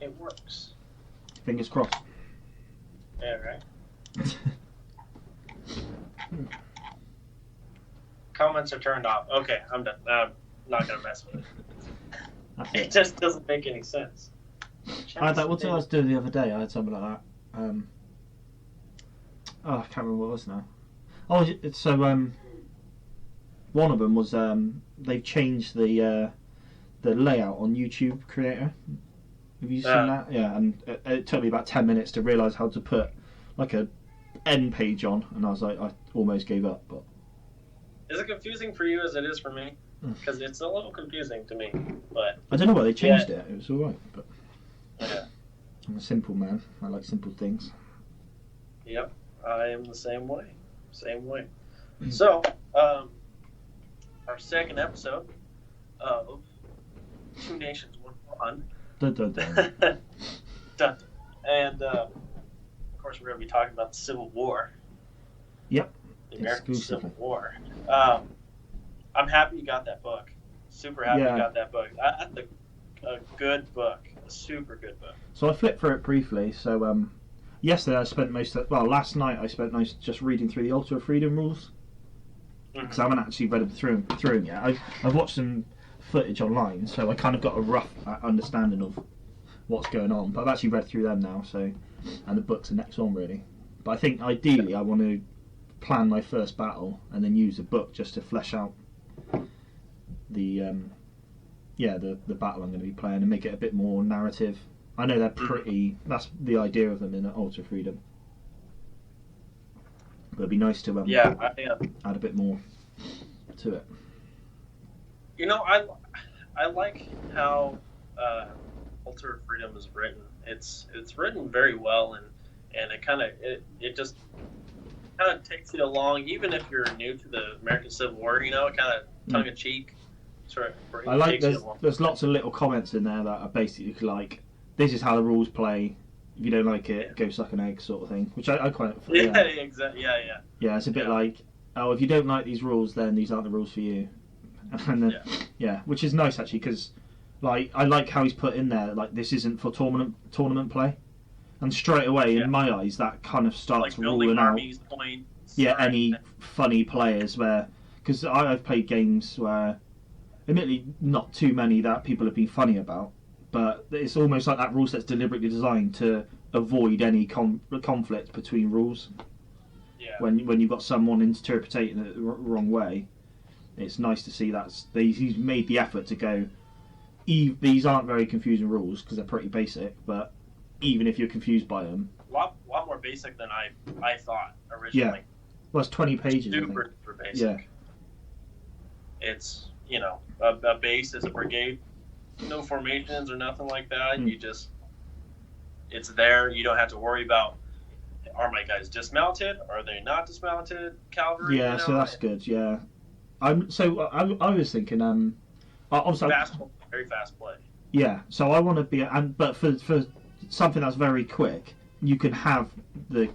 it works. Fingers crossed. Yeah, right. Comments are turned off. Okay, I'm done. I'm not gonna mess with it. It just doesn't make any sense. I had that. What I was doing the other day, I had something like that. I can't remember what it was now. Oh, so one of them was they've changed the layout on YouTube Creator. Have you seen that? Yeah, and it took me about 10 minutes to realise how to put like a end page on, and I was like, I almost gave up. But is it confusing for you as it is for me? Because it's a little confusing to me. But I don't know why they changed it. It was all right, but yeah. I'm a simple man. I like simple things. Yep, I am the same way. So, our second episode of Two Nations, One Fun. Dun, dun, dun. Dun. And, of course, we're going to be talking about the Civil War. Yep. The American Civil War. I'm happy you got that book. Super happy you got that book. That's a good book. A super good book. So I flipped through it briefly. So yesterday I spent last night I spent most just reading through the Altar of Freedom rules. Because I haven't actually read them through them yet. I've watched some footage online, so I kind of got a rough understanding of what's going on. But I've actually read through them now, and the book's the next one really. But I think ideally I want to plan my first battle and then use the book just to flesh out the battle I'm going to be playing and make it a bit more narrative. I know they're pretty. That's the idea of them in Altar of Freedom. But it'd be nice to add a bit more to it. You know, I like how Altar of Freedom is written. It's written very well, and it just kind of takes you along, even if you're new to the American Civil War. You know, kind of tongue in cheek. I like there's lots of little comments in there that are basically like, this is how the rules play. If you don't like it, go suck an egg, sort of thing. Which I quite. Exactly. Yeah. Yeah, it's a bit like, oh, if you don't like these rules, then these aren't the rules for you. And then, which is nice actually, because like I like how he's put in there like this isn't for tournament play, and straight away in my eyes that kind of starts like ruling out any right. funny players where, because I've played games where admittedly not too many that people have been funny about, but it's almost like that rule set's deliberately designed to avoid any conflict between rules. When you've got someone interpreting it the wrong way, it's nice to see that he's made the effort to go, these aren't very confusing rules because they're pretty basic, but even if you're confused by them, a lot more basic than I thought originally. Well, it's 20 pages. Super basic. It's a base is a brigade, no formations or nothing like that. You just, it's there. You don't have to worry about, are my guys dismounted? Are they not dismounted? Cavalry. Yeah, so that's good. Yeah, I was thinking obviously very fast play. Yeah, so I want to be, but for something that's very quick, you can have the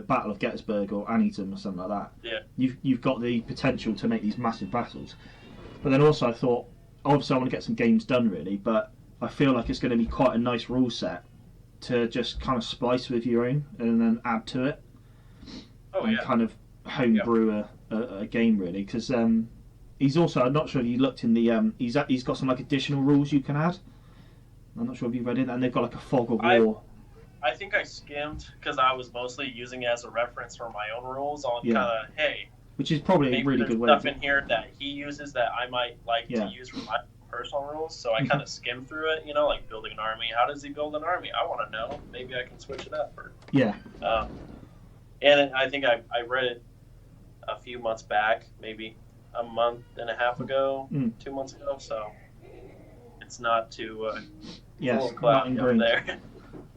Battle of Gettysburg or Antietam or something like that. Yeah. You've got the potential to make these massive battles, but then also I thought, obviously I want to get some games done really, but I feel like it's going to be quite a nice rule set to just kind of splice with your own and then add to it. Kind of homebrew a game really, because he's also, I'm not sure if you looked in the he's got some like additional rules you can add. I'm not sure if you've read it, and they've got like a fog of war. I think I skimmed because I was mostly using it as a reference for my own rules on kind of, hey, which is probably a really good way. Stuff in here that he uses that I might like to use for my personal rules, so I kind of skimmed through it. Like building an army. How does he build an army? I want to know. Maybe I can switch it up. And I think I read it a few months back, maybe a month and a half ago, 2 months ago. So it's not too cloudy up there.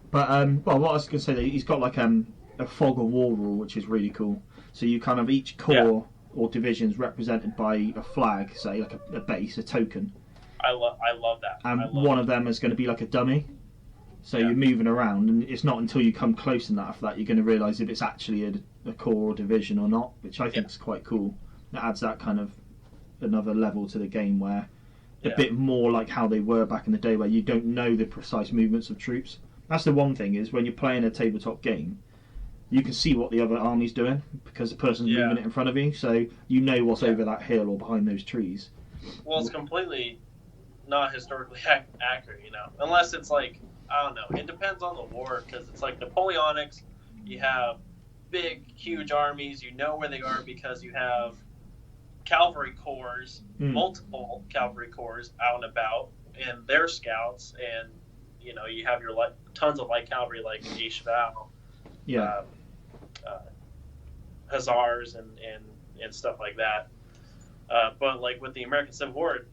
But what I was going to say, he's got like a fog of war rule, which is really cool. So you kind of each corps or division is represented by a flag, say like a base, a token. I love that. And one of them is going to be like a dummy. So you're moving around, and it's not until you come close enough that you're going to realise if it's actually a corps or division or not, which I think is quite cool. It adds that kind of another level to the game where a bit more like how they were back in the day, where you don't know the precise movements of troops. That's the one thing, is when you're playing a tabletop game, you can see what the other army's doing because the person's moving it in front of you, so you know what's over that hill or behind those trees. Well, it's completely not historically accurate, unless it's like, I don't know, it depends on the war, because it's like Napoleonics, you have big, huge armies, you know where they are because you have cavalry corps, multiple cavalry corps out and about, and their scouts, and you have your tons of light cavalry like a cheval, hussars, and stuff like that. But like with the American Civil War,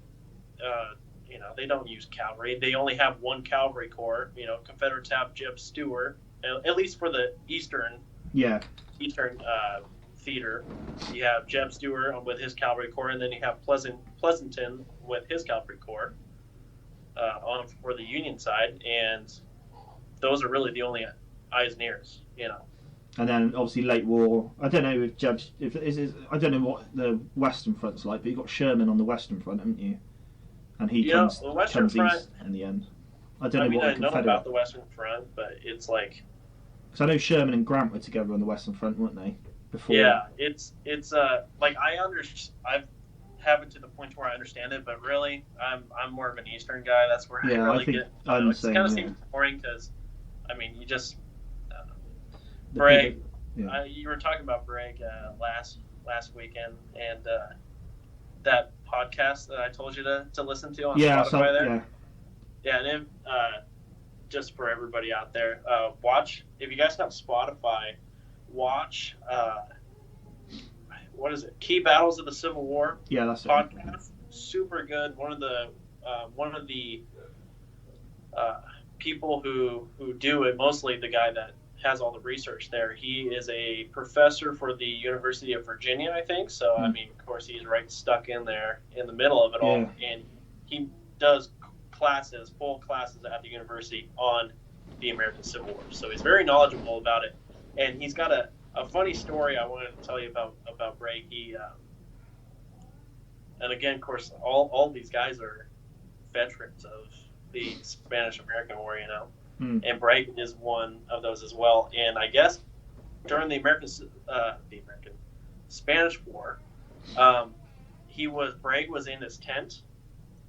they don't use cavalry. They only have one cavalry corps. Confederates have Jeb Stuart, at least for the eastern theater. You have Jeb Stuart with his cavalry corps, and then you have Pleasanton with his cavalry corps on for the Union side, and those are really the only eyes and ears, And then obviously late war. I don't know I don't know what the Western Front's like, but you've got Sherman on the Western Front, haven't you? And he comes east in the end. I don't know about the Western Front, but it's like. Because I know Sherman and Grant were together on the Western Front, weren't they? Before. Yeah, it's like I've have it to the point where I understand it, but really I'm more of an Eastern guy. That's where I really get. It kind of seems boring because, you just. Brig. You were talking about Brig last weekend, and that podcast that I told you to listen to on Spotify there. Yeah, and then, just for everybody out there, watch, if you guys have Spotify, watch what is it? Key Battles of the Civil War. Yeah, that's podcast. It. Super good. One of the people who do it, mostly the guy that has all the research there. He is a professor for the University of Virginia, I think. So, of course, he's right stuck in there in the middle of it all. And he does full classes at the university on the American Civil War. So he's very knowledgeable about it. And he's got a funny story I wanted to tell you about Brig. And again, of course, all these guys are veterans of the Spanish-American War, And Brig is one of those as well. And I guess during the American Spanish War, Brig was in his tent,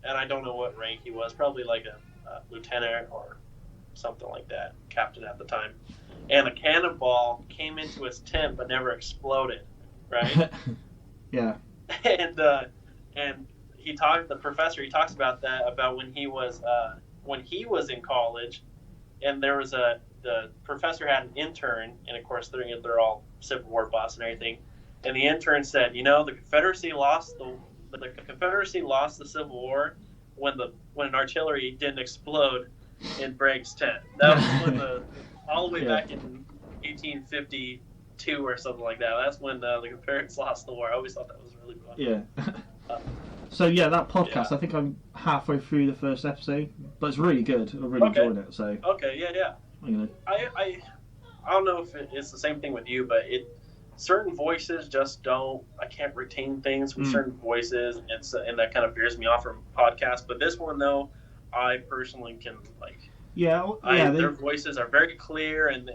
and I don't know what rank he was, probably like a lieutenant or something like that, captain at the time. And a cannonball came into his tent but never exploded, right? Yeah. And the professor talks about that, about when he was in college. And there was the professor had an intern, and of course they're all Civil War buffs and everything. And the intern said, the Confederacy lost the Civil War when an artillery didn't explode in Brig's tent. That was when all the way back in 1852 or something like that. That's when the Confederates lost the war. I always thought that was really fun. Yeah. So that podcast, I think I'm halfway through the first episode, but it's really good. I really enjoyed it. So I don't know if it's the same thing with you, but certain voices just don't. I can't retain things from certain voices, and that kind of veers me off from podcasts. But this one though, I personally can their voices are very clear, and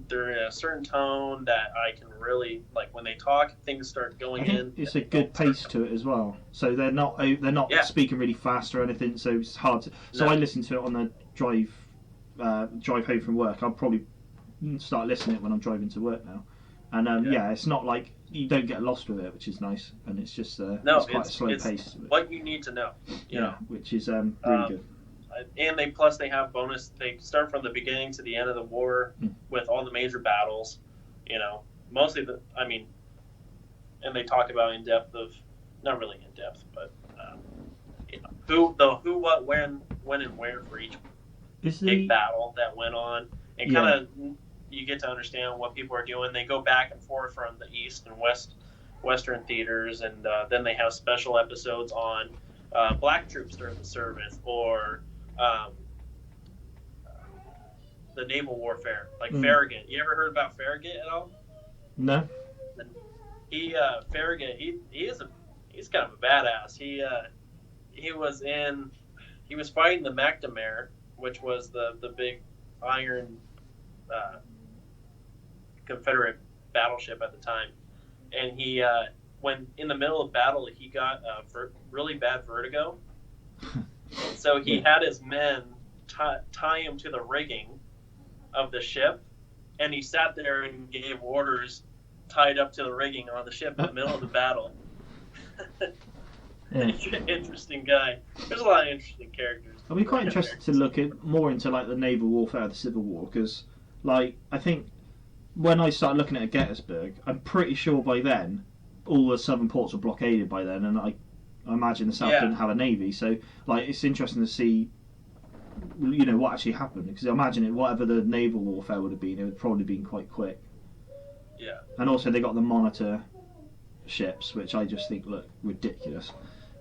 they're in a certain tone that I can really like. When they talk, things start going in. It's a good pace to it as well. So they're not speaking really fast or anything. So it's hard to. So I listen to it on the drive home from work. I'll probably start listening to it when I'm driving to work now. And it's not like you don't get lost with it, which is nice. And it's just it's quite a slow pace. What you need to know. Which is really good. And they have bonus. They start from the beginning to the end of the war with all the major battles. Mostly and they talk about in depth of, not really in depth, but who, what, when, and where for each big battle that went on, and kind of you get to understand what people are doing. They go back and forth from the East and Western theaters, and then they have special episodes on black troops during the service, or the naval warfare, like Farragut. You ever heard about Farragut at all? No. Farragut, he's kind of a badass. he was fighting the McNamara, which was the big iron uh, Confederate battleship at the time, and he when in the middle of battle he got really bad vertigo, so he had his men tie him to the rigging of the ship, and he sat there and gave orders tied up to the rigging on the ship in the middle of the battle. Yeah. Interesting guy. There's a lot of interesting characters. I'll be quite interested to look more into like the naval warfare of the Civil War, because like I think when I started looking at Gettysburg, I'm pretty sure by then all the southern ports were blockaded by then, and I imagine the South didn't have a navy. So like it's interesting to see, you know, what actually happened, because I imagine whatever the naval warfare would have been, it would probably been quite quick. Yeah. And also they got the Monitor ships, which I just think look ridiculous.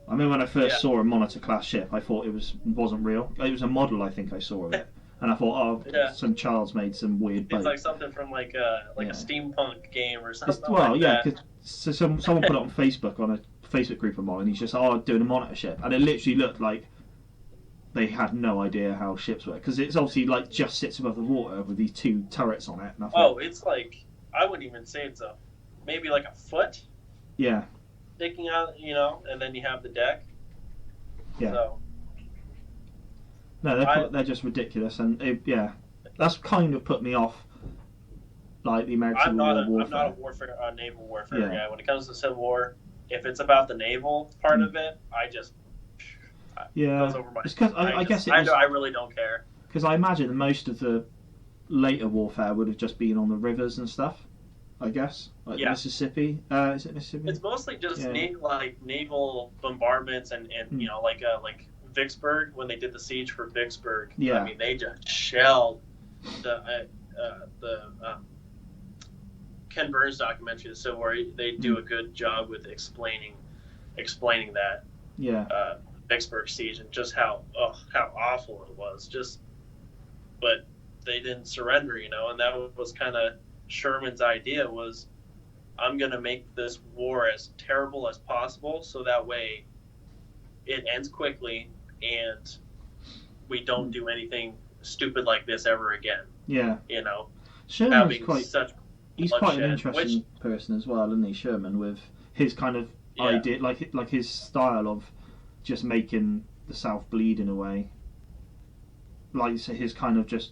I mean, when I first saw a Monitor class ship, I thought wasn't real. It was a model, I think I saw of it, and I thought, some child's made some weird boat. It's like something from like a steampunk game or something. So someone put it on Facebook, on a Facebook group of mine, and he's just doing a Monitor ship, and it literally looked like they had no idea how ships work, because it's obviously like just sits above the water with these two turrets on it. And it's like, I wouldn't even say it's maybe like a foot. Yeah. Sticking out, and then you have the deck. Yeah. So, no, they're just ridiculous, and that's kind of put me off. Like the American Civil War warfare. I'm not a naval warfare guy. When it comes to Civil War, if it's about the naval part of it, it goes over my. It's because I really don't care. Because I imagine that most of the later warfare would have just been on the rivers and stuff. I guess, like Mississippi. Is it Mississippi? It's mostly just naval bombardments and like Vicksburg, when they did the siege for Vicksburg. Yeah. I mean, they just shelled the Ken Burns documentary, The Civil War. They do a good job with explaining that. Yeah. Vicksburg siege, and just how awful it was. But they didn't surrender, and that was kind of Sherman's idea was, I'm going to make this war as terrible as possible, so that way it ends quickly and we don't do anything stupid like this ever again. Yeah. Sherman's he's quite an interesting person as well, isn't he, Sherman, with his kind of idea, like his style of just making the South bleed in a way. Like his kind of just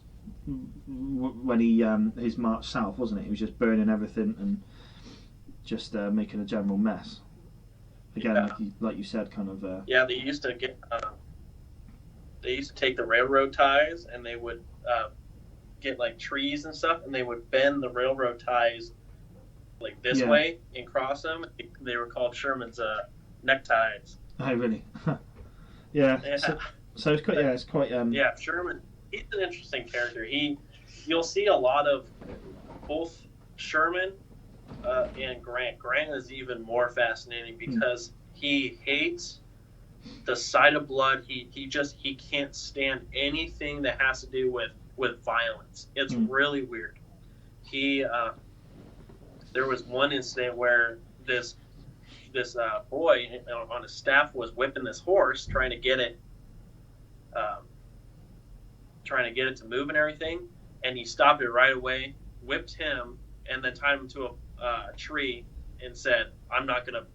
when he his march south, wasn't it? He was just burning everything and just making a general mess. Again, like you said, kind of. They used to take the railroad ties, and they would get like trees and stuff, and they would bend the railroad ties like this way and cross them. They were called Sherman's neckties. Oh, really? Yeah. So it's quite. Yeah, it's quite. Sherman. He's an interesting character. You'll see a lot of both Sherman and Grant. Grant is even more fascinating because he hates the sight of blood. He can't stand anything that has to do with violence. It's really weird. There was one incident where this boy on his staff was whipping this horse, trying to get it to move and everything, and he stopped it right away, whipped him, and then tied him to a tree and said, "I'm not going to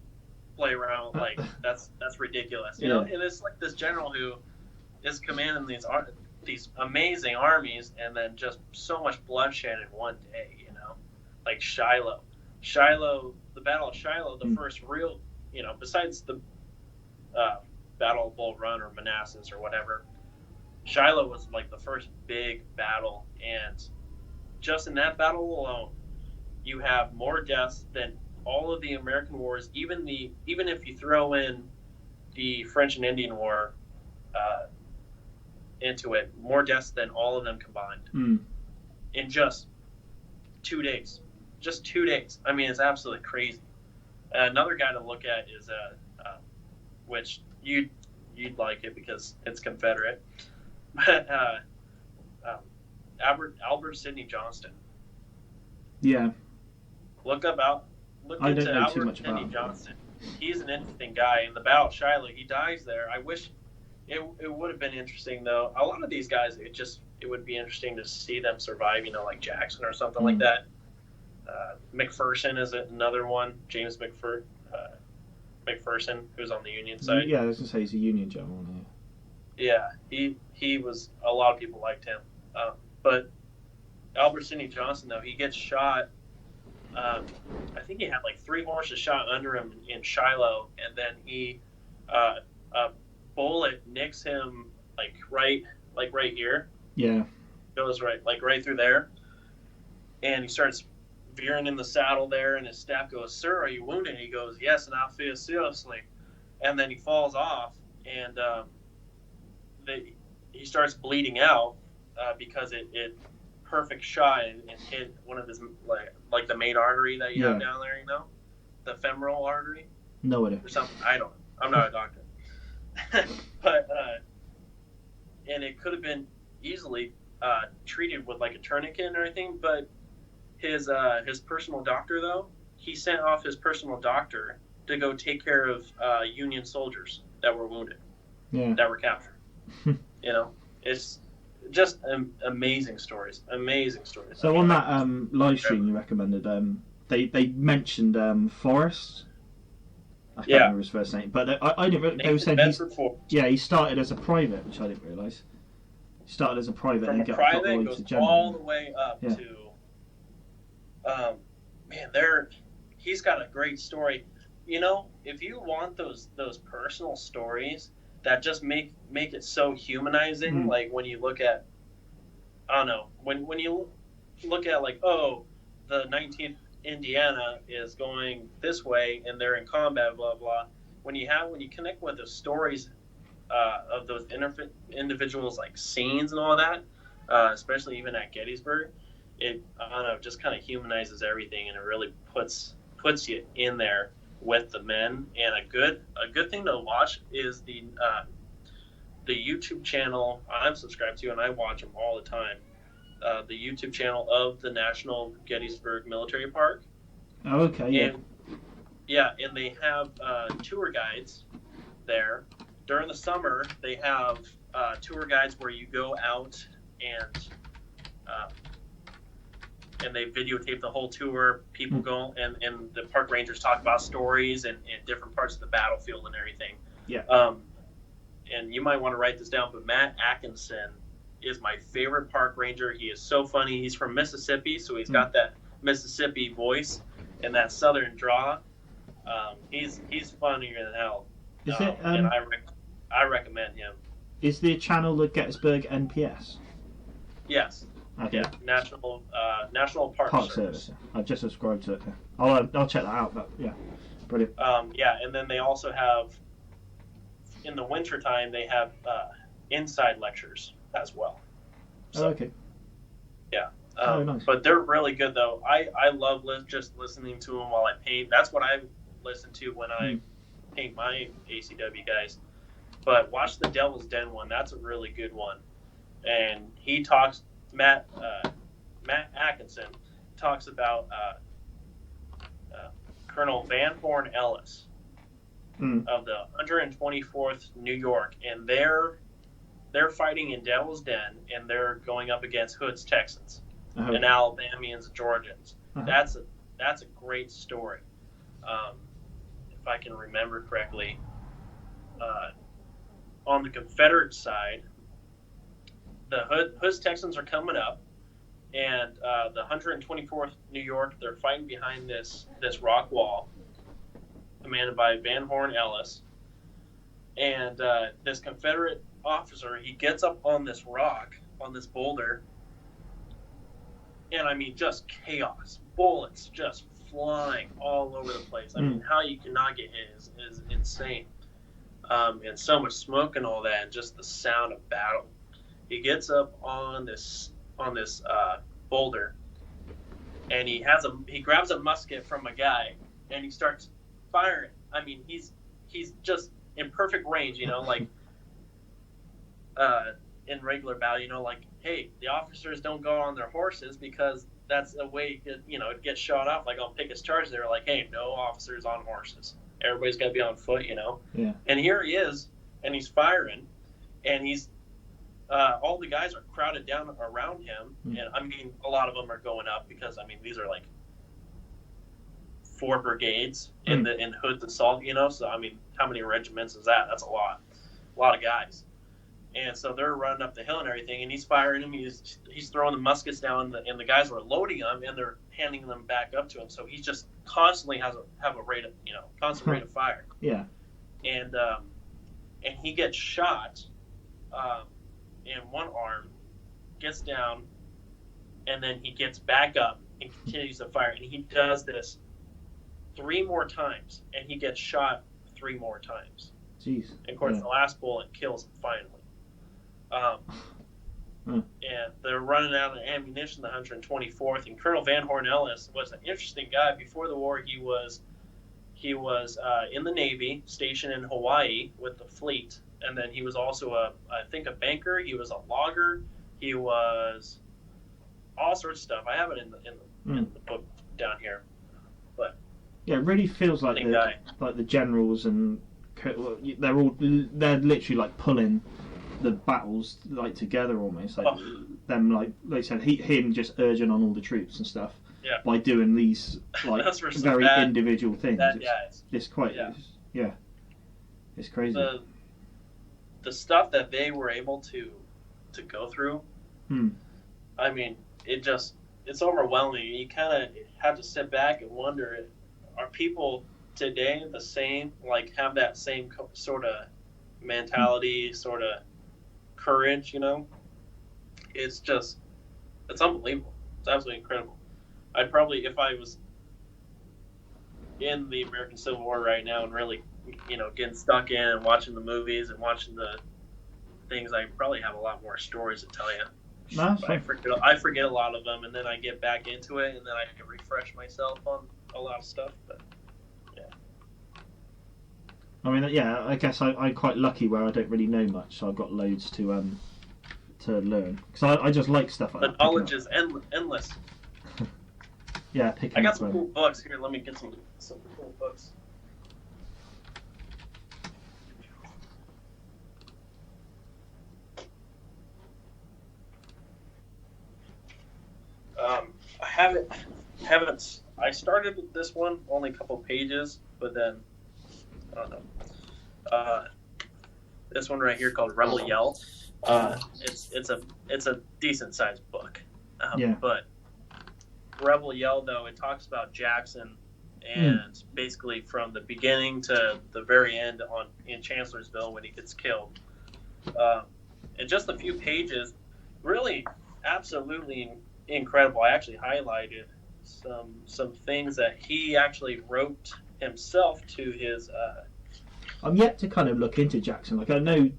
play around, like that's ridiculous." You know, and it's like this general who is commanding these amazing armies, and then just so much bloodshed in one day, like Shiloh, the Battle of Shiloh, the first real, besides the Battle of Bull Run or Manassas or whatever, Shiloh was like the first big battle, and just in that battle alone, you have more deaths than all of the American wars, even if you throw in the French and Indian War into it, more deaths than all of them combined in just 2 days. Just 2 days. I mean, it's absolutely crazy. Another guy to look at is which you'd like it because it's Confederate. But Albert Sidney Johnston. Yeah. Look into Albert Sidney Johnston. he's an interesting guy. In the Battle of Shiloh, he dies there. I wish it would have been interesting though. A lot of these guys, it would be interesting to see them survive. Like Jackson or something like that. McPherson is another one. James McPherson, who's on the Union side. Yeah, I was gonna say he's a Union general. Yeah, he was. A lot of people liked him, but Albert Sidney Johnston though, he gets shot. I think he had like 3 horses shot under him in Shiloh, and then a bullet nicks him right here. Yeah, goes right through there, and he starts veering in the saddle there, and his staff goes, "Sir, are you wounded?" And he goes, "Yes, and I feel seriously." And then he falls off, and he starts bleeding out because it perfect shot and hit one of his like the main artery that you have down there, the femoral artery. No idea. Or something. I don't know. I'm not a doctor. But and it could have been easily treated with like a tourniquet and everything, but his personal doctor though, he sent off his personal doctor to go take care of Union soldiers that were wounded, that were captured. It's just amazing stories. So on that live stream you recommended, they mentioned Forrest. I can't remember his first name, but I didn't really. They were saying he started as a private, which I didn't realise. He started as a private From and a got private all goes to general. all the way up to. He's got a great story. If you want those personal stories that just make it so humanizing, like when you look at, I don't know, when you look at like, oh, the 19th Indiana is going this way and they're in combat, blah blah. When you connect with the stories of those individuals, like scenes and all that, especially even at Gettysburg, it, I don't know, just kind of humanizes everything, and it really puts you in there with the men. And a good thing to watch is the YouTube channel I'm subscribed to, and I watch them all the time. The YouTube channel of the National Gettysburg Military Park. Oh, okay. Yeah. And they have tour guides there. During the summer, they have tour guides where you go out and they videotape the whole tour. People go and the park rangers talk about stories and different parts of the battlefield and everything. Yeah. And you might want to write this down, but Matt Atkinson is my favorite park ranger. He is so funny. He's from Mississippi, so he's got that Mississippi voice and that southern draw. He's funnier than hell. Is it? And I recommend him. Is the channel the Gettysburg NPS? Yes. Okay. Yeah. National Park Service. I've just subscribed to it. I'll check that out. But yeah, brilliant. And then they also have, in the wintertime, they have inside lectures as well. So, okay. Yeah. Nice. But they're really good, though. I love just listening to them while I paint. That's what I listen to when I paint my ACW guys. But watch the Devil's Den one. That's a really good one. And he talks, Matt Atkinson talks about Colonel Van Horn Ellis of the 124th New York, and they're fighting in Devil's Den, and they're going up against Hood's Texans and Alabamians, Georgians. That's a great story. If I can remember correctly, on the Confederate side, the Hood's Texans are coming up, and the 124th New York, they're fighting behind this rock wall, commanded by Van Horn Ellis. And this Confederate officer, he gets up on this rock, on this boulder, and I mean, just chaos. Bullets just flying all over the place. I mean, how you cannot get hit is insane. And so much smoke and all that, and just the sound of battle. He gets up on this boulder, and he grabs a musket from a guy, and he starts firing. I mean, he's just in perfect range, like in regular battle, like, hey, the officers don't go on their horses because that's a way it gets shot off. Like on Pickett's charge, they're like, hey, no officers on horses. everybody's got to be on foot, you know. Yeah. And here he is, and he's firing, and he's all the guys are crowded down around him, and I mean, a lot of them are going up because I mean these are like 4 brigades in Hood's assault, you know. So I mean, how many regiments is that? That's a lot of guys. And so they're running up the hill and everything, and he's firing them. He's throwing the muskets down, and the guys are loading them, and they're handing them back up to him. So he just constantly have a rate of constant rate of fire. Yeah. And he gets shot in one arm, gets down, and then he gets back up and continues to fire. And he does this 3 more times, and he gets shot 3 more times. Jeez. And of course, the last bullet kills him finally. And they're running out of ammunition, the 124th. And Colonel Van Horn Ellis was an interesting guy. Before the war, he was in the Navy, stationed in Hawaii with the fleet. And then he was also I think a banker. He was a logger. He was all sorts of stuff. I have it in the book down here. But yeah, it really feels like the generals and they're literally like pulling the battles like together almost, like them, like they said, him just urging on all the troops and stuff by doing these like very individual things. It's quite it's crazy. The stuff that they were able to go through, I mean, it's overwhelming. You kind of have to sit back and wonder, are people today the same, like have that same sort of mentality, sort of courage, you know? It's unbelievable. It's absolutely incredible. I'd probably, if I was in the American Civil War right now and really, getting stuck in and watching the movies and watching the things, I probably have a lot more stories to tell you. No, I forget a lot of them, and then I get back into it, and then I can refresh myself on a lot of stuff. But yeah, I mean, I guess I'm quite lucky where I don't really know much, so I've got loads to learn because I just like stuff like that. The knowledge is endless. Yeah, I got some cool books here. Let me get some cool books. I haven't. I started this one only a couple pages, but then I don't know. This one right here called Rebel Yell. It's a decent sized book. But Rebel Yell, though, it talks about Jackson and basically from the beginning to the very end in Chancellorsville when he gets killed. In just a few pages, really absolutely incredible. I actually highlighted some things that he actually wrote himself to his. I'm yet to kind of look into Jackson. Like I know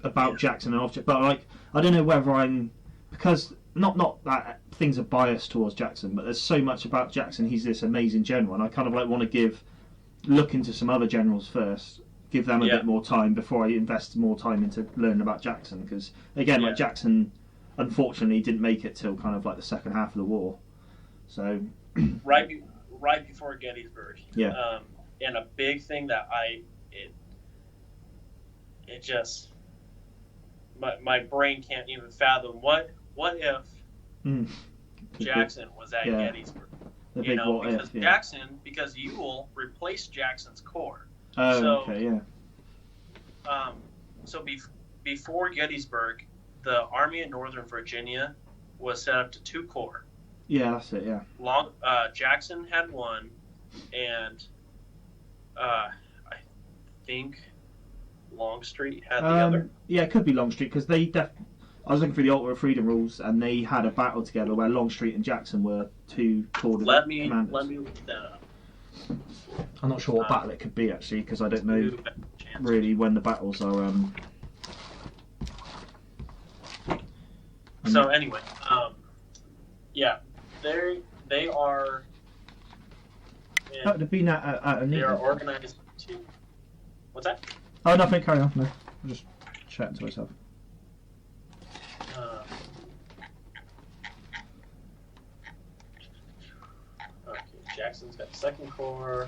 about Jackson and object, but like I don't know whether I'm because not that things are biased towards Jackson, but there's so much about Jackson. He's this amazing general, and I kind of like want to look into some other generals first, give them a bit more time before I invest more time into learning about Jackson. Because again, like Jackson, unfortunately, didn't make it till kind of like the second half of the war. So right before Gettysburg. Yeah. And a big thing that it just my brain can't even fathom what if Jackson was at Gettysburg. Because Ewell replaced Jackson's corps. So before Gettysburg, the Army of Northern Virginia was set up to 2 corps. Yeah, that's it. Yeah. Jackson had one, and I think Longstreet had the other. Yeah, it could be Longstreet because I was looking through the Ultra Freedom rules, and they had a battle together where Longstreet and Jackson were 2 commanders. Let me look that up. I'm not sure what battle it could be actually because I don't know really when the battles are. So anyway, they are. That would have been at they are organized to. What's that? Oh, nothing. Carry on. No, I'm just chatting to myself. Okay, Jackson's got the 2nd Corps.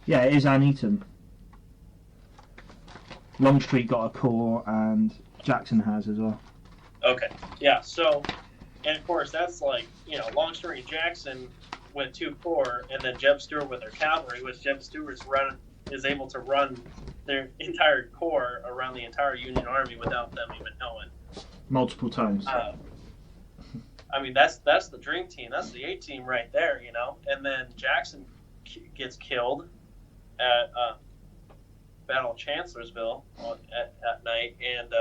Yeah, it is Antietam. Longstreet got a corps, and Jackson has as well. Okay, yeah. So, and of course that's like Longstreet and Jackson with 2 corps, and then Jeb Stuart with their cavalry, which Jeb Stuart is able to run their entire corps around the entire Union Army without them even knowing. Multiple times. I mean, that's the dream team. That's the A team right there, And then Jackson gets killed at Battle of Chancellorsville at night, and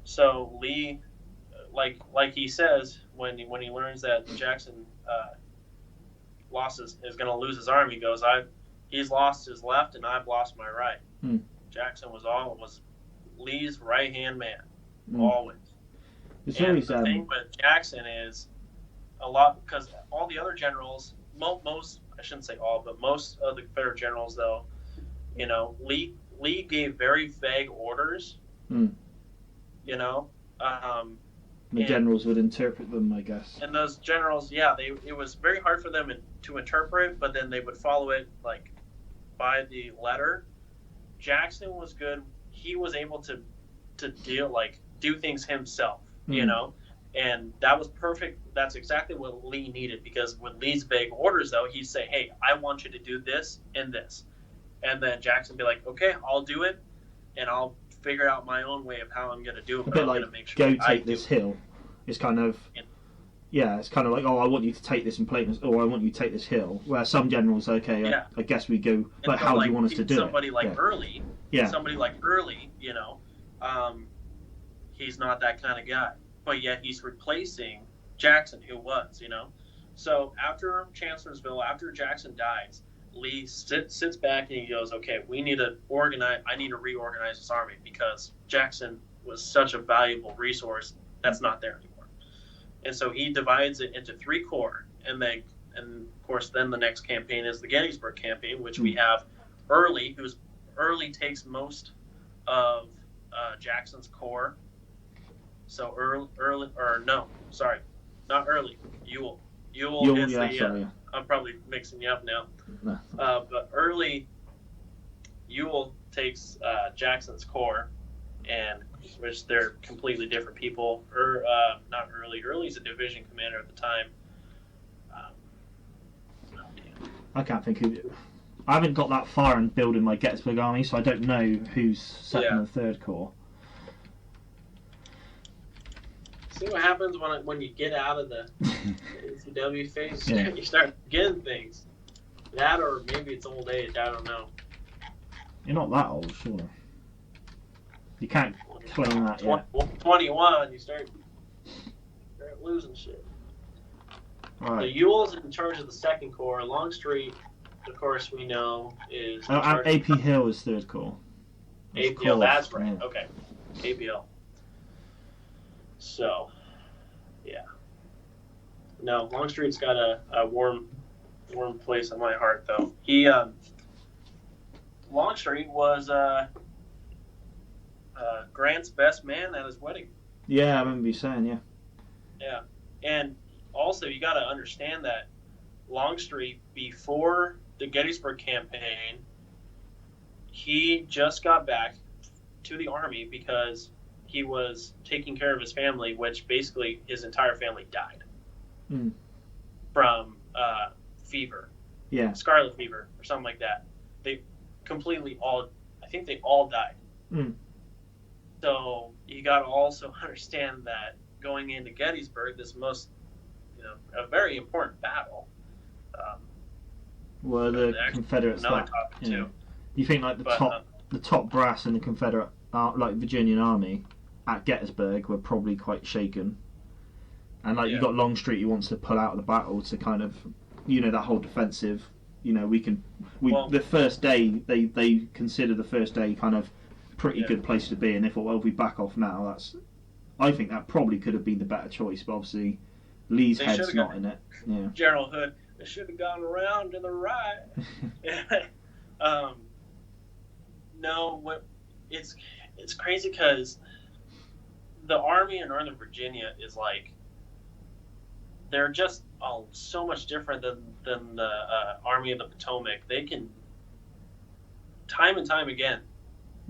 so Lee, like he says when he learns that Jackson is going to lose his army, he goes, he's lost his left and I've lost my right. Jackson was Lee's right hand man always. It's and always, the thing with Jackson is a lot, because all the other generals, most I shouldn't say all, but most of the Confederate generals, though, Lee gave very vague orders. The generals would interpret them, I guess. And those generals, it was very hard for them to interpret, but then they would follow it by the letter. Jackson was good. He was able to do things himself. And that was perfect. That's exactly what Lee needed, because with Lee's vague orders, though, he'd say, hey, I want you to do this and this. And then Jackson would be like, okay, I'll do it, and I'll figure out my own way of how I'm going to do it. A bit like, go take this hill. It's kind of, it's kind of like, oh, I want you to take this and play this, or I want you to take this hill. Where some generals, okay, I guess we go, but how do you want us to do somebody it? Like Early, he's not that kind of guy. But yet he's replacing Jackson, who was, So after Chancellorsville, after Jackson dies, Lee sits back and he goes, okay, I need to reorganize this army, because Jackson was such a valuable resource that's not there anymore. And so he divides it into 3 corps, and of course then the next campaign is the Gettysburg campaign, which we have Early takes most of Jackson's corps. So Ewell. Ewell is I'm probably mixing you up now. No. But Ewell takes Jackson's corps, and which they're completely different people. Not Early. Early's a division commander at the time. I can't think of it. I haven't got that far in building my Gettysburg army, so I don't know who's second and third corps. See what happens when you get out of the ACW phase? You start getting things. That, or maybe it's old age, I don't know. You're not that old, surely. You can't claim that yet. 21, you start losing shit. Right. So Ewell's in charge of the 2nd Corps. Longstreet, of course, we know, is in charge AP Hill is 3rd Corps. APL, that's right. Yeah. Okay. APL. So, yeah. No, Longstreet's got a warm place in my heart, though. Longstreet was Grant's best man at his wedding. Yeah, I remember you saying, Yeah. And also, you got to understand that Longstreet, before the Gettysburg campaign, he just got back to the Army because he was taking care of his family, which basically his entire family died from fever. Yeah. Scarlet fever or something like that. I think they all died. So you got to also understand that going into Gettysburg, this a very important battle. The Confederates. You think like the top brass in the Confederate, like Virginian Army, at Gettysburg were probably quite shaken, and you got Longstreet who wants to pull out of the battle to kind of, that whole defensive. The first day they consider the first day kind of pretty good place to be, and they thought, well, if we back off now, I think that probably could have been the better choice, but obviously Lee's head's not in it. Yeah. General Hood, they should have gone around to the right. It's crazy because the Army in Northern Virginia is they're just so much different than the Army of the Potomac. They can, time and time again,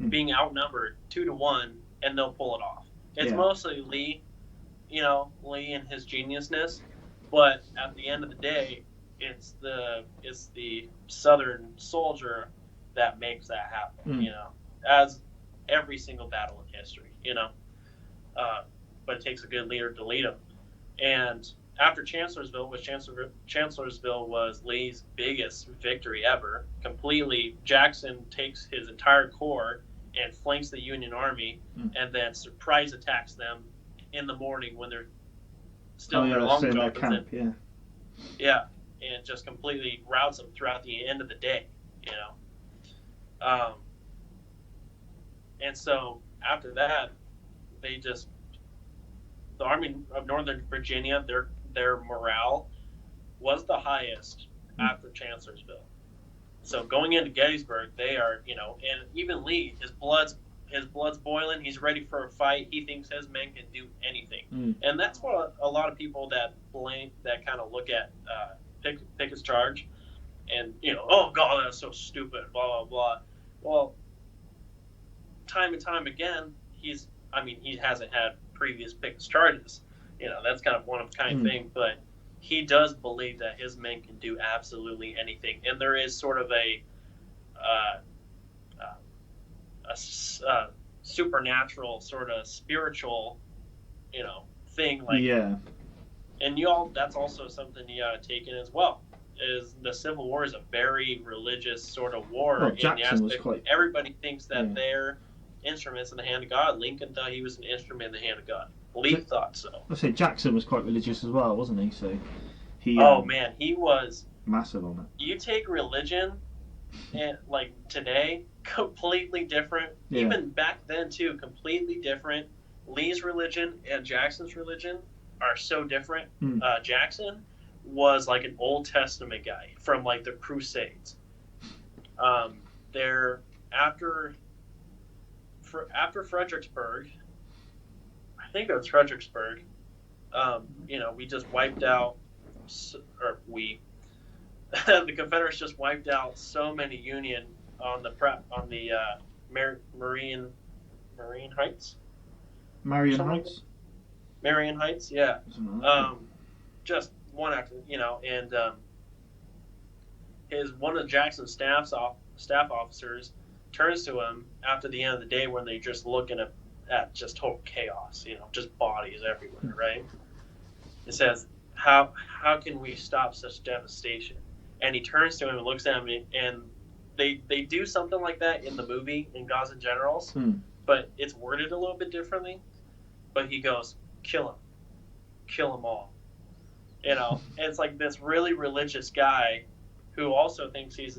being outnumbered 2-1, and they'll pull it off. It's mostly Lee, Lee and his geniusness, but at the end of the day, it's the Southern soldier that makes that happen. As every single battle in history. But it takes a good leader to lead them. And after Chancellorsville, Chancellorsville was Lee's biggest victory ever. Completely, Jackson takes his entire corps and flanks the Union Army, and then surprise attacks them in the morning when they're still in their long jump. Yeah, and just completely routs them throughout the end of the day. And so after that, the Army of Northern Virginia, their morale was the highest after Chancellorsville. So going into Gettysburg, they are, and even Lee, his blood's boiling. He's ready for a fight. He thinks his men can do anything, and that's what a lot of people that kind of look at Pickett's charge, and oh God, that's so stupid, blah blah blah. Well, time and time again, he hasn't had previous Pickett's charges. That's kind of one of a kind thing, but he does believe that his men can do absolutely anything, and there is sort of a supernatural, sort of spiritual, thing. And that's also something you gotta take in as well. Is the Civil War is a very religious sort of war. Well, Jackson was quite... Everybody thinks that they're instruments in the hand of God. Lincoln thought he was an instrument in the hand of God. Lee thought so. I say Jackson was quite religious as well, wasn't he? So he. Man, he was massive on it. You take religion, and today, completely different. Yeah. Even back then too, completely different. Lee's religion and Jackson's religion are so different. Jackson was like an Old Testament guy from the Crusades. After Fredericksburg, I think it was Fredericksburg. We just wiped out, the Confederates just wiped out so many Union on the Marion Heights. Marion Heights, yeah. Just one after, and one of Jackson's staff officers turns to him after the end of the day when they're just looking at just total chaos, just bodies everywhere, right? It says, how can we stop such devastation? And he turns to him and looks at him, and they do something like that in the movie, in Gods and Generals, but it's worded a little bit differently. But he goes, kill them all. And it's like this really religious guy who also thinks he's,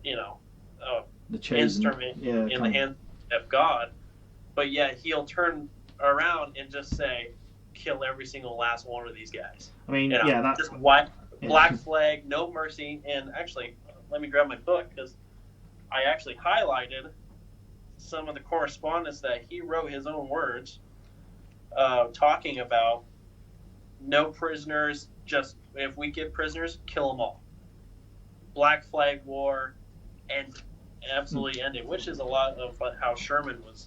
the chosen instrument in the hands of God. But yet he'll turn around and just say, kill every single last one of these guys. I mean, just black flag, no mercy. And actually, let me grab my book, because I actually highlighted some of the correspondence that he wrote, his own words, talking about no prisoners, just if we get prisoners, kill them all. Black flag war, and absolutely ending, which is a lot of how Sherman was,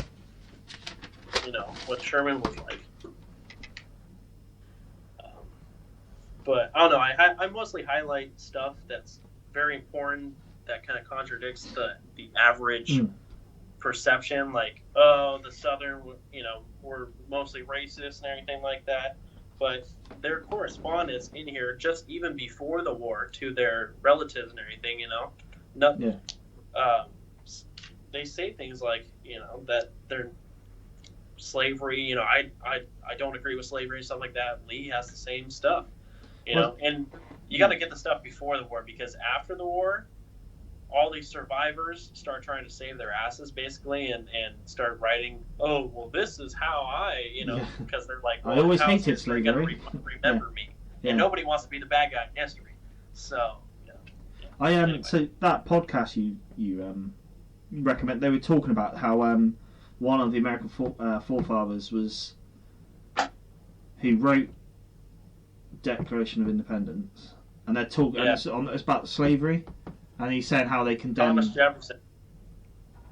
what Sherman was like. But I don't know, I mostly highlight stuff that's very important, that kind of contradicts the average perception, the Southern, were mostly racist and everything like that. But their correspondence in here, just even before the war, to their relatives and everything, they say things like, that they're slavery. I don't agree with slavery and stuff like that. Lee has the same stuff, and you got to get the stuff before the war, because after the war, all these survivors start trying to save their asses, basically, and start writing, oh, well, this is how because they're like, well, I always hated slavery. Remember me. And nobody wants to be the bad guy in history. So, anyway. So that podcast you recommend, they were talking about how one of the American forefathers was, who wrote Declaration of Independence, and they're talking. Yeah. It's about slavery, and he's saying how they condemn. Thomas Jefferson.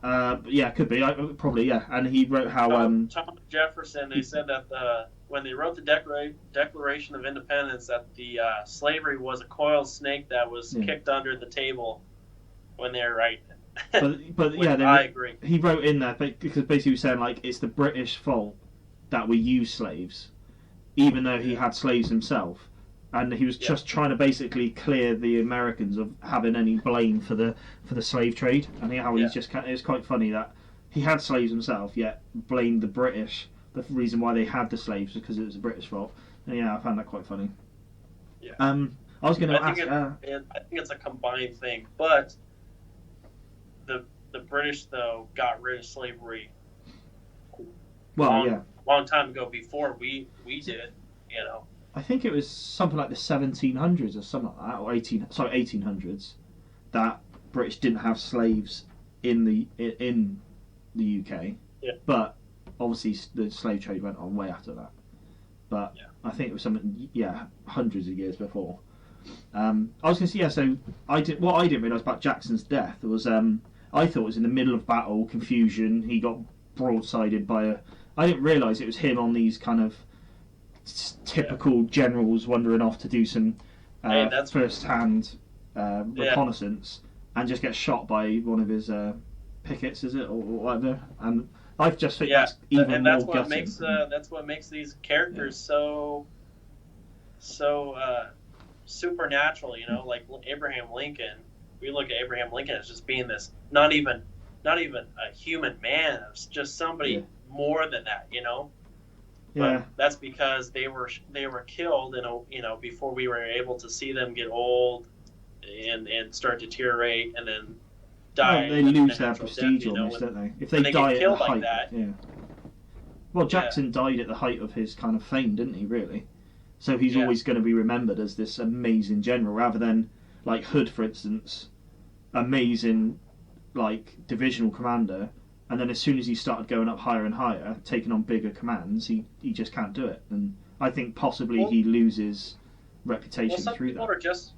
Yeah, could be. Probably, yeah. And he wrote how. Thomas Jefferson. They said that when they wrote the Declaration of Independence, that the slavery was a coiled snake that was kicked under the table when they were writing it. But yeah, I agree. He wrote in there because basically he was saying like it's the British fault that we use slaves, even though he had slaves himself. And he was just trying to basically clear the Americans of having any blame for the slave trade. And how he's just it's quite funny that he had slaves himself, yet blamed the British. The reason why they had the slaves was because it was the British fault. And yeah, I found that quite funny. Yeah. I was going to ask. I think it's a combined thing, but the British though got rid of slavery. Long time ago before we did, you know. I think it was something like the 1700s or something like that, or 1800s, that British didn't have slaves in the UK. Yeah. But obviously the slave trade went on way after that. But I think it was something, hundreds of years before. I was going to say, so what I didn't realise about Jackson's death was I thought it was in the middle of battle, confusion. He got broadsided by I didn't realise it was him on these kind of typical generals wandering off to do some first-hand reconnaissance and just get shot by one of his pickets, is it, or whatever? And I just think that's even more gutting. That's what makes these characters so supernatural. You know, like Abraham Lincoln. We look at Abraham Lincoln as just being this not even a human man. It's just somebody more than that. You know. Yeah. But that's because they were killed, before we were able to see them get old and start to deteriorate and then die. They lose their prestige almost, don't they? If they die at the height, like that. Yeah. Well, Jackson died at the height of his kind of fame, didn't he? Really. So he's always going to be remembered as this amazing general, rather than like Hood, for instance, amazing like divisional commander. And then as soon as he started going up higher and higher, taking on bigger commands, he just can't do it. And I think possibly he loses reputation through that.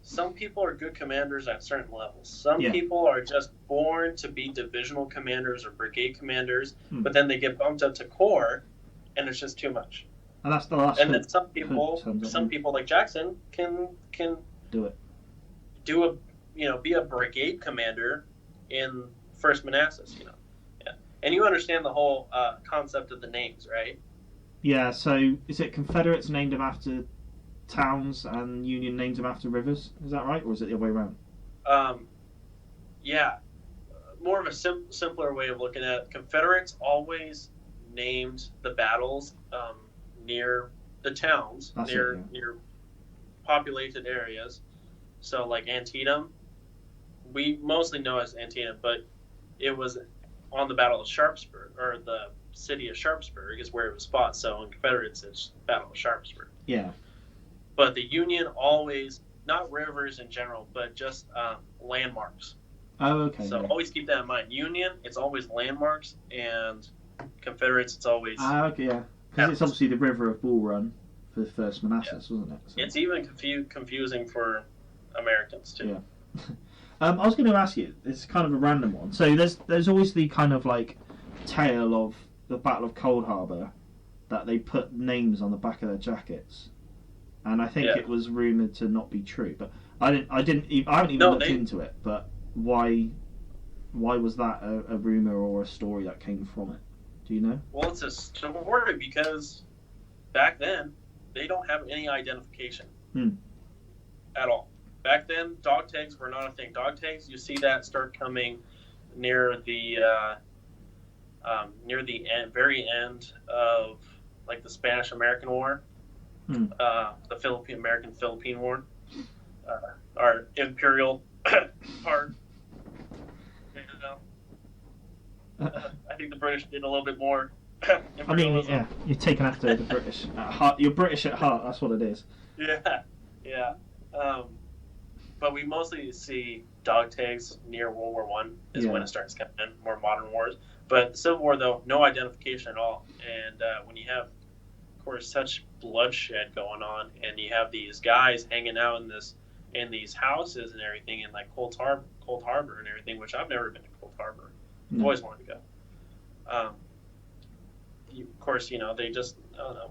Some people are good commanders at certain levels. Some people are just born to be divisional commanders or brigade commanders, but then they get bumped up to corps, and it's just too much. And that's and then some people like Jackson can do it. Be a brigade commander in First Manassas, you know. And you understand the whole concept of the names, right? Yeah, so is it Confederates named them after towns and Union named them after rivers? Is that right? Or is it the other way around? More of a simpler way of looking at it. Confederates always named the battles near the towns, near populated areas. So like Antietam, we mostly know as Antietam, but it was on the Battle of Sharpsburg, or the city of Sharpsburg is where it was fought. So in Confederates, it's Battle of Sharpsburg. Yeah. But the Union always, not rivers in general, but just landmarks. Oh, okay. So always keep that in mind. Union, it's always landmarks, and Confederates, it's always... okay, yeah. Because it's obviously the River of Bull Run for the First Manassas, wasn't it? So. It's even confusing for Americans, too. Yeah. I was going to ask you, it's kind of a random one. So there's always the kind of like tale of the Battle of Cold Harbor that they put names on the back of their jackets, and I think it was rumored to not be true. But I haven't even looked into it. But why was that a rumor or a story that came from it? Do you know? Well, it's a story because back then they don't have any identification at all. Back then, dog tags were not a thing. Dog tags, you see that start coming near the very end of like the Spanish-American War, the American-Philippine War, our imperial part. I think the British did a little bit more. I mean, you're taken after the British at heart. You're British at heart. That's what it is. Yeah. But we mostly see dog tags near World War I is when it starts coming in, more modern wars. But the Civil War, though, no identification at all. And when you have course, such bloodshed going on, and you have these guys hanging out in these houses and everything, in like Cold Harbor and everything, which I've never been to Cold Harbor. I've always wanted to go. Of course, they just, I don't know.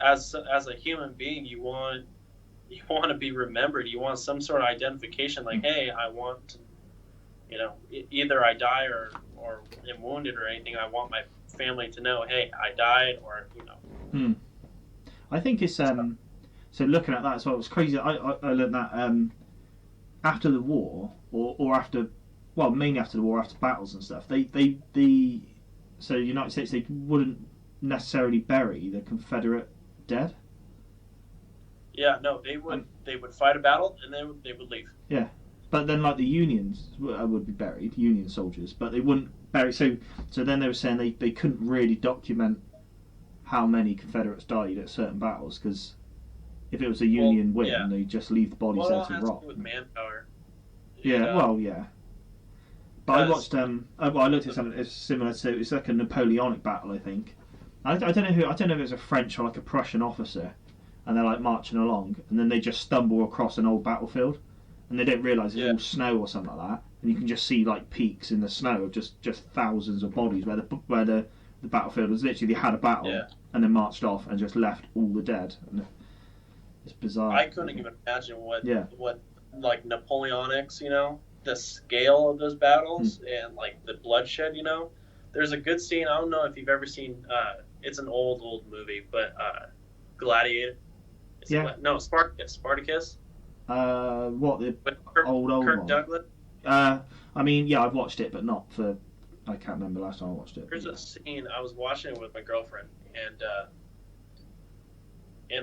As a human being, you want to be remembered. You want some sort of identification, like, hey, I want to, either I die or am wounded or anything. I want my family to know, hey, I died, or I think it's so looking at that as well. It was crazy. I learned that after the war, or after, well, mainly after the war, after battles and stuff. So the United States, they wouldn't necessarily bury the Confederate dead. Yeah, no, they would fight a battle and then they would leave. Yeah, but then like the Unions would be buried, Union soldiers, but they wouldn't bury. So then they were saying they couldn't really document how many Confederates died at certain battles, because if it was a Union win, they just leave the bodies there to rot. With manpower. Yeah, well, yeah. But I watched. I looked at something. It's similar to. It's like a Napoleonic battle, I think. I don't know who. I don't know if it was a French or like a Prussian officer, and they're like marching along, and then they just stumble across an old battlefield, and they don't realise it's all snow or something like that, and you can just see like peaks in the snow of just thousands of bodies where the battlefield was literally, they had a battle and then marched off and just left all the dead. And it's bizarre. I couldn't even imagine what like Napoleonics, the scale of those battles and like the bloodshed. There's a good scene. I don't know if you've ever seen. It's an old movie, but Gladiator. Spartacus. What, the old Kirk one? Douglas. I mean, yeah, I've watched it, but not for. I can't remember last time I watched it. There's a scene. I was watching it with my girlfriend, and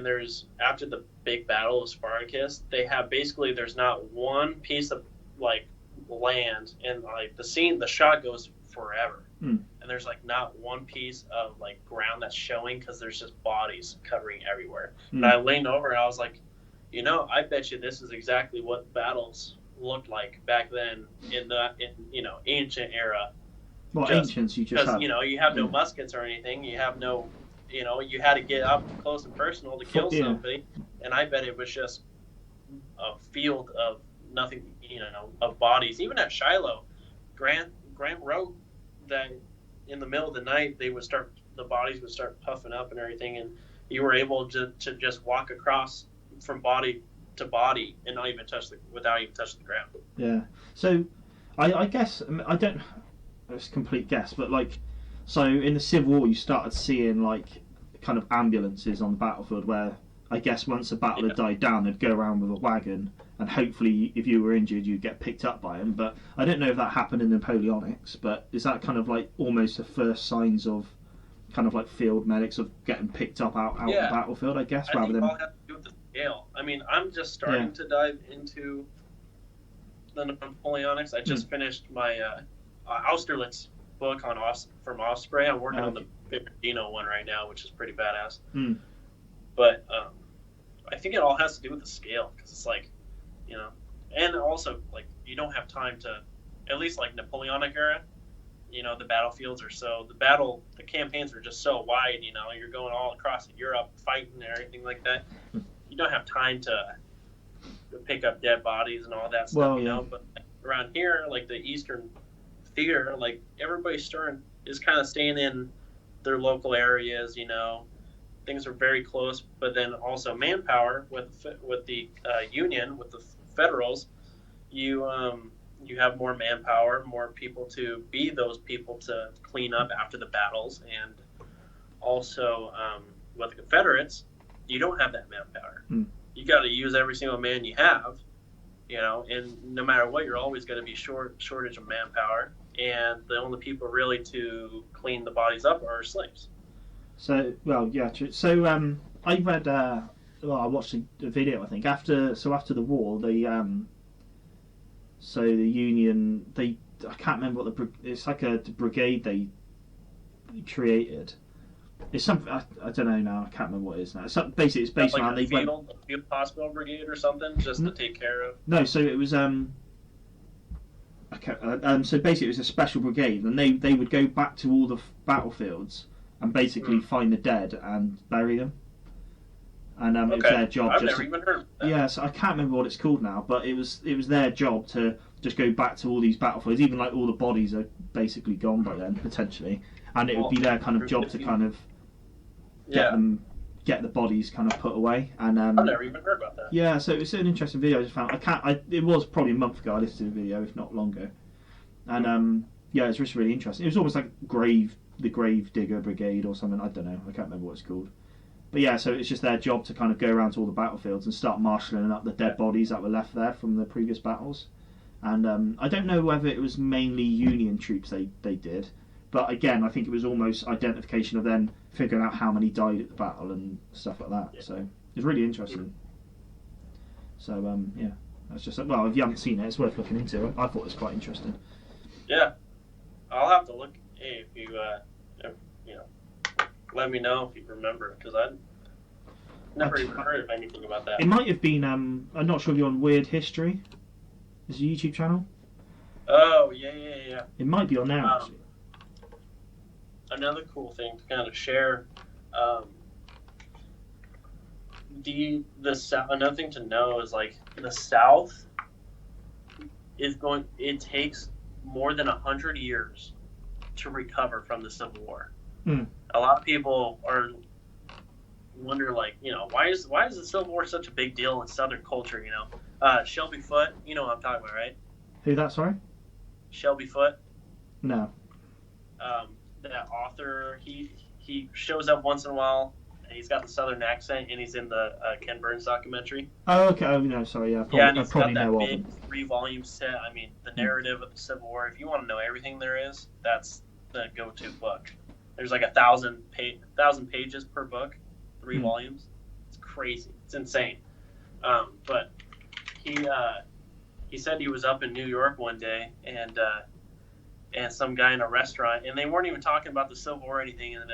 there's, after the big battle of Spartacus, they have basically, there's not one piece of like land, and like the shot goes forever, and there's like not one piece of like ground that's showing, because there's just bodies covering everywhere. And I leaned over and I was like, I bet you this is exactly what battles looked like back then in ancient era. Well, ancients, you just have, you have no muskets or anything. You have no, you had to get up close and personal to kill somebody. And I bet it was just a field of nothing, of bodies. Even at Shiloh, Grant wrote that in the middle of the night, the bodies would start puffing up and everything, and you were able to just walk across from body to body and without even touching the ground. Yeah. So, I guess, I don't. It's a complete guess, but like, so in the Civil War, you started seeing like kind of ambulances on the battlefield, where I guess once the battle had died down, they'd go around with a wagon, and hopefully, if you were injured, you'd get picked up by them. But I don't know if that happened in Napoleonics. But is that kind of like almost the first signs of kind of like field medics of getting picked up out of the battlefield? I guess rather than. All have to do with the scale. I mean, I'm just starting to dive into the Napoleonics. I just finished my Austerlitz book from Osprey. I'm working on the Bernardino one right now, which is pretty badass. But I think it all has to do with the scale, because it's like, and also like you don't have time to, at least like Napoleonic era, the battlefields are the campaigns are just so wide. You're going all across Europe fighting and everything like that. You don't have time to pick up dead bodies and all that stuff. But like, around here, like the Eastern Theater, like everybody is kind of staying in their local areas. Things are very close, but then also manpower with the Union, with the Federals, you have more manpower, more people to be those people to clean up after the battles, and also with the Confederates, you don't have that manpower. You got to use every single man you have, and no matter what, you're always going to be shortage of manpower. And the only people really to clean the bodies up are slaves. So, well, yeah, true. So, I read, I watched a video, I think, after the war, the Union, I can't remember it's like the brigade they created. It's something, I don't know now, I can't remember what it is now. Basically, it's based on... a field hospital brigade or something, just to take care of... No, so it was, so basically it was a special brigade, and they would go back to all the battlefields and basically find the dead and bury them. And it was their job. I've never even heard of that. Yeah, so I can't remember what it's called now, but it was their job to just go back to all these battlefields. Even like all the bodies are basically gone by then, potentially, and it would be their kind of job to kind of get the bodies kind of put away. And I've never even heard about that. Yeah, so it's an interesting video I just found. It was probably a month ago I listened to the video, if not longer. And yeah, it's just really interesting. It was almost like the Grave Digger Brigade or something. I don't know. I can't remember what it's called. But yeah, so it's just their job to kind of go around to all the battlefields and start marshalling up the dead bodies that were left there from the previous battles. And I don't know whether it was mainly Union troops they did, but again, I think it was almost identification of them figuring out how many died at the battle and stuff like that. Yeah. So it was really interesting. So yeah, that's just well, if you haven't seen it, it's worth looking into. I thought it was quite interesting. Yeah, I'll have to look. Hey, if you let me know if you remember, because I never even heard of anything about that. It might have been. I'm not sure if you're on Weird History. Is a YouTube channel? Oh yeah. It might be on there actually. Another cool thing to kind of share. Another thing to know is like the South is going. It takes more than 100 years to recover from the Civil War. A lot of people wonder, like, why is the Civil War such a big deal in Southern culture? Shelby Foote, you know what I'm talking about, right? Who that? Sorry. Shelby Foote. No. That author, he shows up once in a while. And he's got the Southern accent, and he's in the Ken Burns documentary. Oh, okay. Oh, no, sorry. Yeah, and he's got that big 3-volume set. I mean, the narrative of the Civil War. If you want to know everything there is, that's the go-to book. There's like 1,000 pages per book, 3 volumes. It's crazy. It's insane. But he said he was up in New York one day, and some guy in a restaurant, and they weren't even talking about the Civil War or anything. And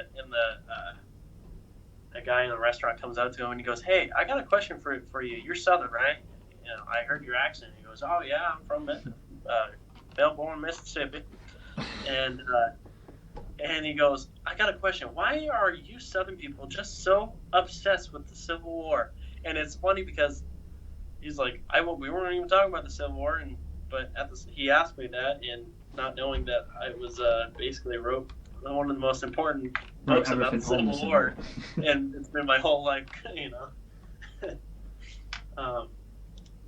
a guy in the restaurant comes up to him and he goes, "Hey, I got a question for you. You're Southern, right? I heard your accent." He goes, "Oh yeah, I'm from Melbourne, Mississippi." And he goes, "I got a question. Why are you Southern people just so obsessed with the Civil War?" And it's funny because he's like, we weren't even talking about the Civil War, but he asked me that, and not knowing that I was basically wrote one of the most important books about the Civil War, and it's been my whole life, No,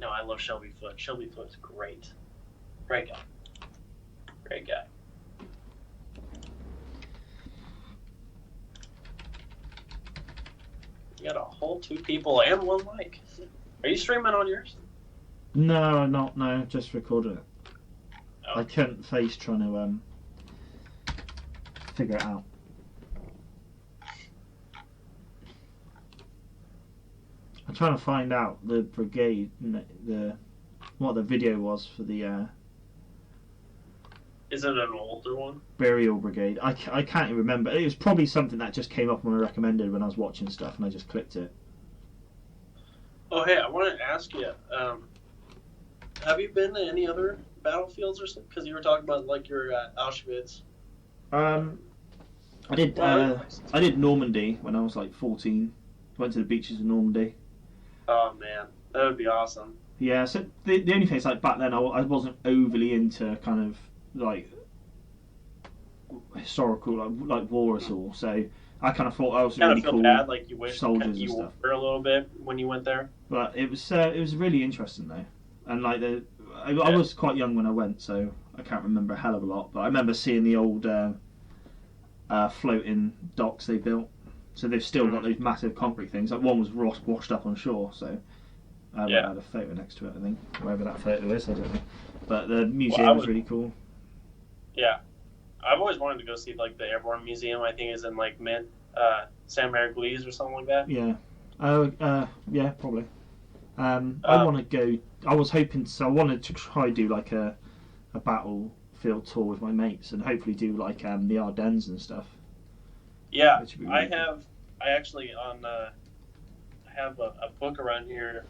I love Shelby Foote. Shelby Foote's great guy. You got a whole 2 people and 1 mic. Are you streaming on yours? No, I'm not. No, just recording it. Oh. I couldn't face trying to figure it out. I'm trying to find out the brigade, what the video was for the. Is it an older one? Burial Brigade. I can't even remember. It was probably something that just came up when I recommended when I was watching stuff, and I just clicked it. Oh, hey, I wanted to ask you, have you been to any other battlefields or something? Because you were talking about like your Auschwitz. I did Normandy when I was like 14. Went to the beaches of Normandy. Oh man, that would be awesome. Yeah. So the only thing is, like, back then I wasn't overly into kind of like historical like war at all. So I kind of thought I was really cool. Bad, like you wish soldiers you and stuff. were a little bit when you went there. But it was really interesting though, and like I was quite young when I went, so I can't remember a hell of a lot. But I remember seeing the old floating docks they built. So they've still got those massive concrete things. Like one was washed up on shore, so I had a photo next to it. I think wherever that photo is, I don't know. But the museum was really cool. Yeah, I've always wanted to go see like the Airborne Museum. I think is in like San Mariglis or something like that. Yeah. Yeah, probably. I want to go. I was hoping, so I wanted to try do like a battlefield tour with my mates, and hopefully do like the Ardennes and stuff. Yeah, really I actually have a book around here,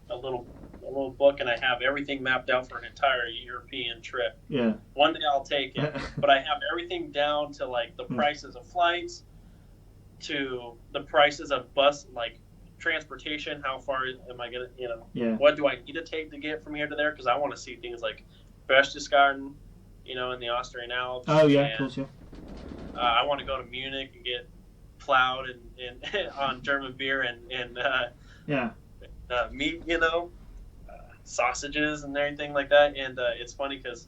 a little book, and I have everything mapped out for an entire European trip. Yeah. One day I'll take it, but I have everything down to like the prices of flights, to the prices of bus like transportation. How far am I gonna, Yeah. what do I need to take to get from here to there? Because I want to see things like Berchtesgaden, in the Austrian Alps. Oh yeah, and, of course, yeah. I want to go to Munich and get plowed and on German beer and Yeah. meat, sausages and everything like that. And it's funny because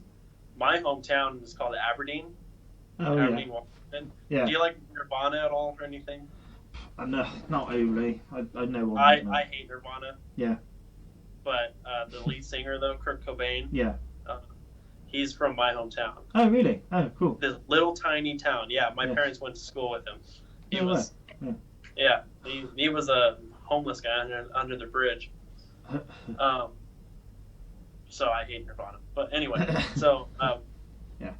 my hometown is called Aberdeen. Oh Aberdeen, yeah. Washington. Yeah. Do you like Nirvana at all or anything? No, not overly. I know one. I hate Nirvana. Yeah. But the lead singer though, Kurt Cobain. Yeah. He's from my hometown. Oh really? Oh cool. This little tiny town. Yeah, my parents went to school with him. He was. Yeah. Yeah. He was a homeless guy under the bridge. So I hate Nirvana. But anyway, so yeah.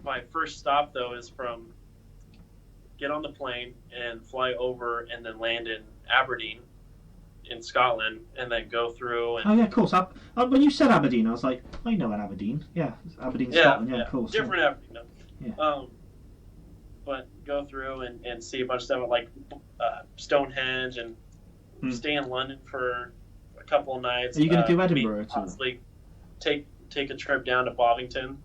My first stop though is get on the plane and fly over and then land in Aberdeen in Scotland and then go through and oh yeah, of course. When you said Aberdeen, I was like, I know an Aberdeen. Yeah, Aberdeen, Scotland. Yeah, of course. Different yeah. Aberdeen. No. Yeah. But go through and see a bunch of stuff like Stonehenge and stay in London for a couple of nights. Are you going to do Edinburgh at all? Possibly take a trip down to Bovington.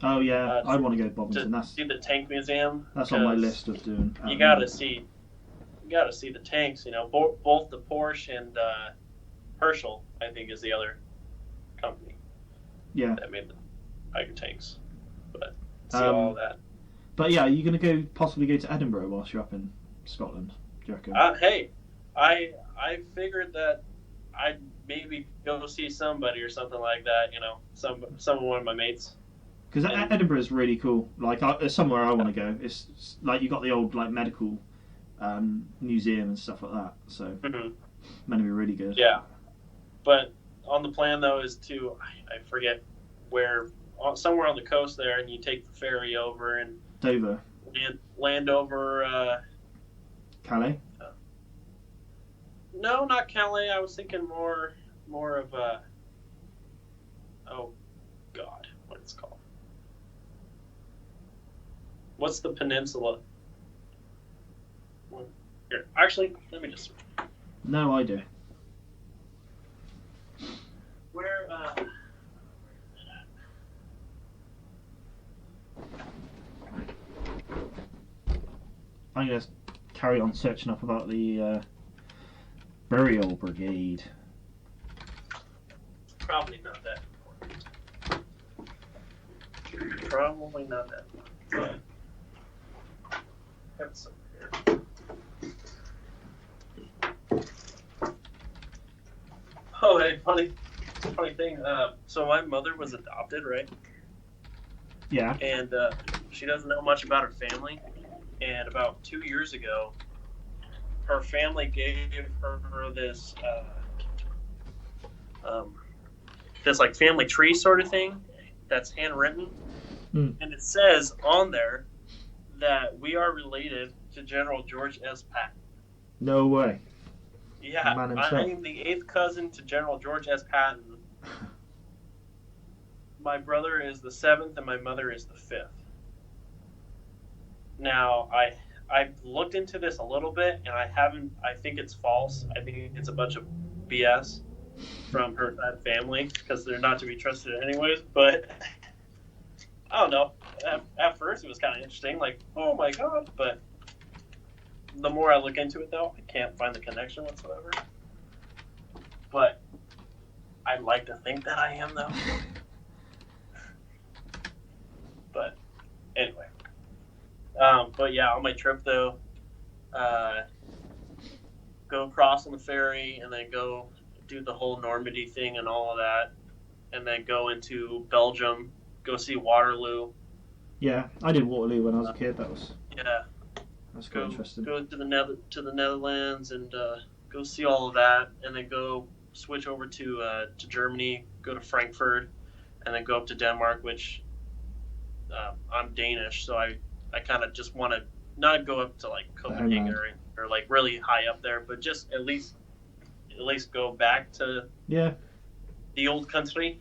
Oh yeah, I want to go to Bovington. To see the tank museum. That's on my list of doing. You got to see the tanks. Both the Porsche and Herschel, I think, is the other company. Yeah. That made the Tiger tanks. But see all of that. But yeah, are you going to possibly go to Edinburgh whilst you're up in Scotland? Do you reckon? Hey, I figured that I'd maybe go see somebody or something like that. One of my mates. Because Edinburgh is really cool. Like, it's somewhere I want to go. It's like you got the old like medical museum and stuff like that. So meant to be really good. Yeah, but on the plan though is to I forget where, somewhere on the coast there, and you take the ferry over and Dover. Land over. Calais. No, not Calais. I was thinking more of oh God, what it's called. What's the peninsula? Here, actually, let me just. No idea. Where? I'm going to carry on searching up about the burial brigade. Probably not that important. Probably not that important. Have some here. Oh, hey, funny thing. So my mother was adopted, right? Yeah. And she doesn't know much about her family. And about 2 years ago, her family gave her this this like family tree sort of thing that's handwritten, and it says on there that we are related to General George S. Patton. No way. Yeah, I am the 8th cousin to General George S. Patton. My brother is the 7th, and my mother is the 5th. Now, I've looked into this a little bit, and I think it's false. I think it's a bunch of BS from her family, because they're not to be trusted anyways, but I don't know. At first, it was kind of interesting, like, oh my god, but the more I look into it, though, I can't find the connection whatsoever. But I'd like to think that I am, though. But anyway. But yeah, on my trip, though, go across on the ferry and then go do the whole Normandy thing and all of that, and then go into Belgium, go see Waterloo. Yeah, I did Waterloo when I was a kid. That's quite Go interesting. Go to the Netherlands and go see all of that, and then go switch over to Germany, go to Frankfurt, and then go up to Denmark, which I'm Danish, so I kind of just want to not go up to like Copenhagen or like really high up there, but just at least go back to the old country,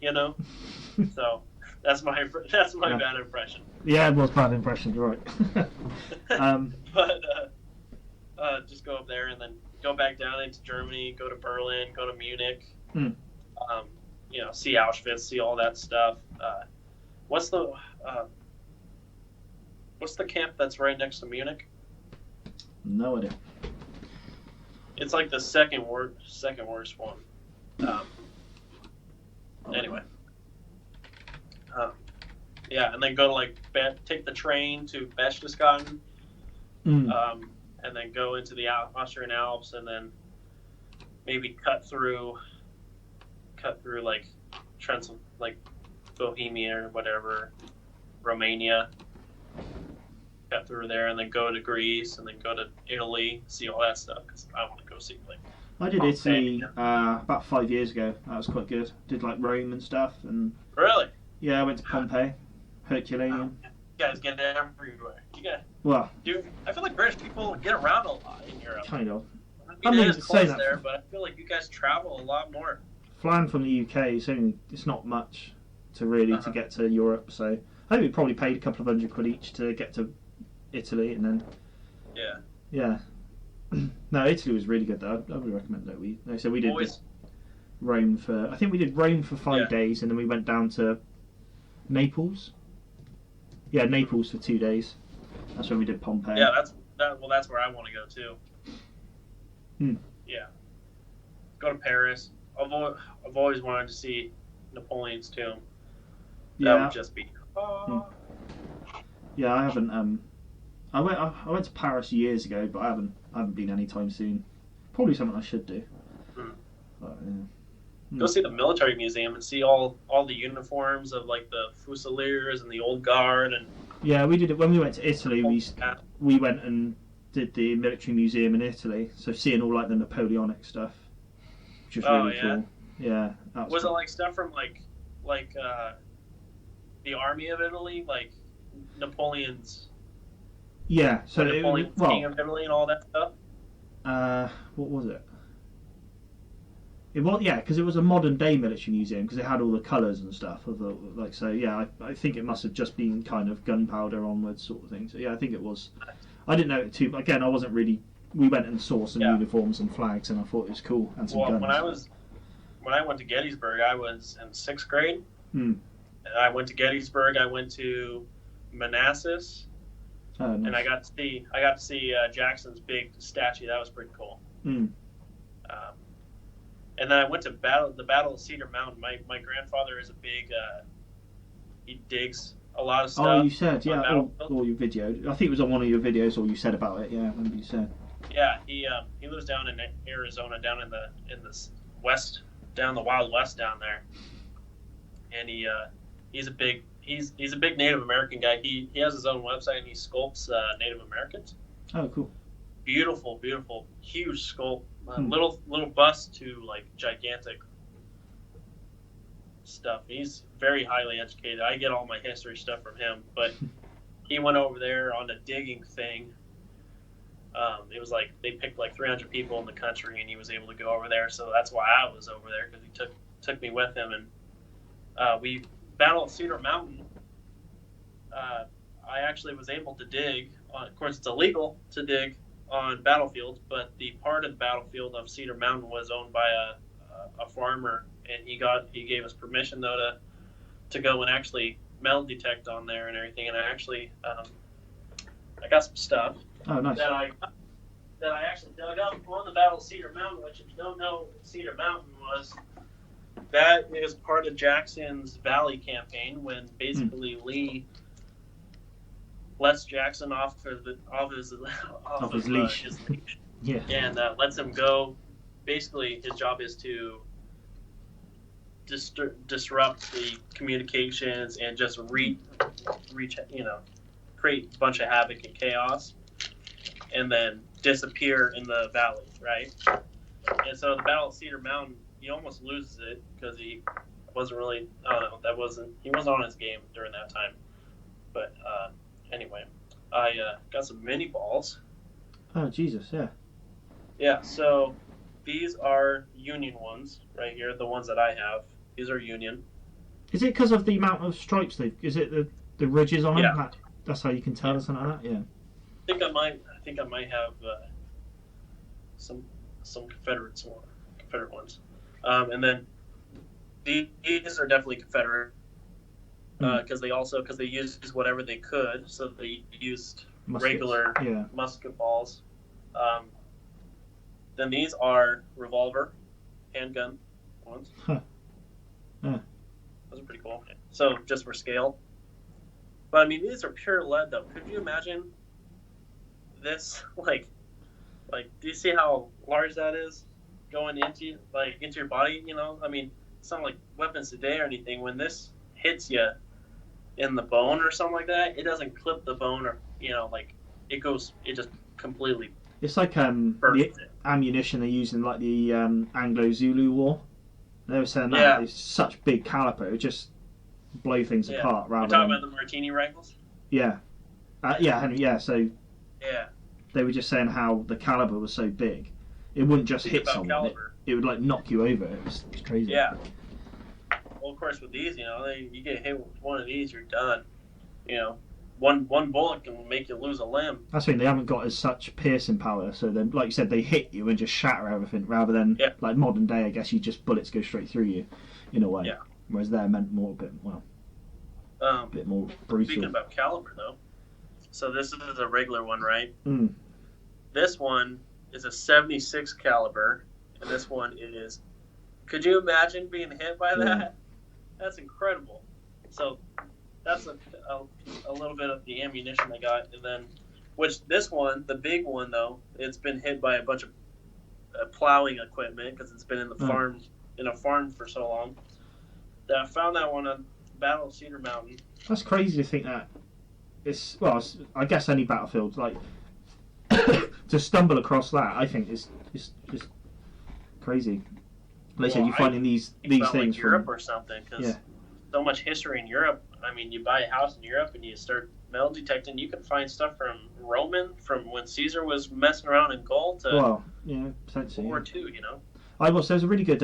So that's my bad impression. Yeah, it was bad impression. You're right. But just go up there and then go back down into Germany, go to Berlin, go to Munich. Hmm. See Auschwitz, see all that stuff. What's the camp that's right next to Munich? No idea. It's like the second worst one. Anyway. And then go to take the train to Berchtesgaden, and then go into the Austrian Alps, and then maybe cut through like Bohemia or whatever, Romania. Cut through there, and then go to Greece, and then go to Italy, see all that stuff because I want to go see I did Italy about 5 years ago. That was quite good. Did like Rome and stuff, and really. Yeah, I went to Pompeii, Herculaneum. You guys get everywhere. Well, dude, I feel like British people get around a lot in Europe. Kind of. I mean, it is close there, but I feel like you guys travel a lot more. Flying from the UK, it's not much to get to Europe. So I think we probably paid a couple of £100 each to get to Italy, and then yeah. No, Italy was really good though. I would recommend that. We did Rome for. I think we did Rome for 5 days, and then we went down to Naples. Yeah, Naples for 2 days. That's when we did Pompeii. Yeah, that's where I want to go too. Yeah, go to Paris. I've always wanted to see Napoleon's tomb. That would just be. Yeah, I haven't. I went to Paris years ago, but I haven't been anytime soon. Probably something I should do. But, Go see the military museum and see all the uniforms of like the Fusiliers and the Old Guard and. Yeah, we did it when we went to Italy. We went and did the military museum in Italy, so seeing all like the Napoleonic stuff, which was really cool. Yeah, that was cool. It like stuff from like the army of Italy, like Napoleon's? Yeah, so Napoleon's King of Italy and all that stuff. What was it? It was because it was a modern day military museum because it had all the colours and stuff of the so. Yeah, I think it must have just been kind of gunpowder onwards sort of thing. So yeah, I think it was. I didn't know it too. Again, I wasn't really. We went and saw some uniforms and flags, and I thought it was cool. And some guns. When I went to Gettysburg, I was in 6th grade. And I went to Gettysburg. I went to Manassas, nice. And I got to see Jackson's big statue. That was pretty cool. And then I went to the Battle of Cedar Mountain. My grandfather is a big. He digs a lot of stuff. Oh, you said or your video. I think it was on one of your videos, or you said about it. Yeah, I remember you said. Yeah, he lives down in Arizona, down in the west, down the Wild West down there, and he's a big Native American guy. He has his own website and he sculpts Native Americans. Oh, cool. Beautiful, huge sculpt. Little bust to like gigantic stuff. He's very highly educated. I get all my history stuff from him, but he went over there on a digging thing. It was like they picked like 300 people in the country, and he was able to go over there. So that's why I was over there, because he took me with him, and we battled Cedar Mountain. I actually was able to dig. Of course, it's illegal to dig on battlefields, but the part of the battlefield of Cedar Mountain was owned by a farmer, and he gave us permission though to go and actually metal detect on there and everything. And I actually I got some stuff that I actually dug up on the Battle of Cedar Mountain, which if you don't know what Cedar Mountain was, that is part of Jackson's Valley campaign, when basically Lee lets Jackson off his leash. And lets him go. Basically, his job is to disrupt the communications and just create a bunch of havoc and chaos, and then disappear in the valley, right? And so the Battle of Cedar Mountain, he almost loses it because he wasn't really. He wasn't on his game during that time. But anyway, I got some mini balls. Oh Jesus, yeah. Yeah, so these are Union ones right here. The ones that I have, these are Union. Is it because of the amount of stripes is it the ridges on them. Yeah. That's how you can tell or something like that. Yeah. I think I might have some Confederate ones. And then these are definitely Confederate because they used whatever they could, so they used regular musket balls. Then these are revolver, handgun ones. Huh. Yeah. Those are pretty cool. So just for scale. But I mean, these are pure lead, though. Could you imagine this? Like, do you see how large that is going into your body? You know, I mean, it's not like weapons today or anything. When this hits you in the bone or something like that, it doesn't clip the bone or it just completely. It's like the ammunition they use in like the Anglo-Zulu War. They were saying that it's such big caliber, it would just blow things apart. Rather You're talking about the Martini rifles? Yeah. So they were just saying how the caliber was so big, it wouldn't just hit someone. It would like knock you over. It was crazy. Yeah. Well, of course, with these, you get hit with one of these, you're done. One bullet can make you lose a limb. That's the thing, they haven't got as such piercing power, so then, like you said, they hit you and just shatter everything, rather than like modern day, I guess, bullets go straight through you, in a way. Yeah. Whereas they're meant a bit more brutal. Speaking about caliber, though, so this is a regular one, right? Mm. This one is a 76 caliber, and this one is. Could you imagine being hit by that? Yeah. That's incredible. So that's a little bit of the ammunition they got, and then this one, the big one though, it's been hit by a bunch of plowing equipment because it's been in a farm for so long. I found that one on Battle of Cedar Mountain. That's crazy to think that I guess any battlefield, like to stumble across that, I think is crazy. Like I said, you're finding these things like Europe from or something, because so much history in Europe. I mean, you buy a house in Europe and you start metal detecting, you can find stuff from from when Caesar was messing around in gold to potentially World War II. There's a really good.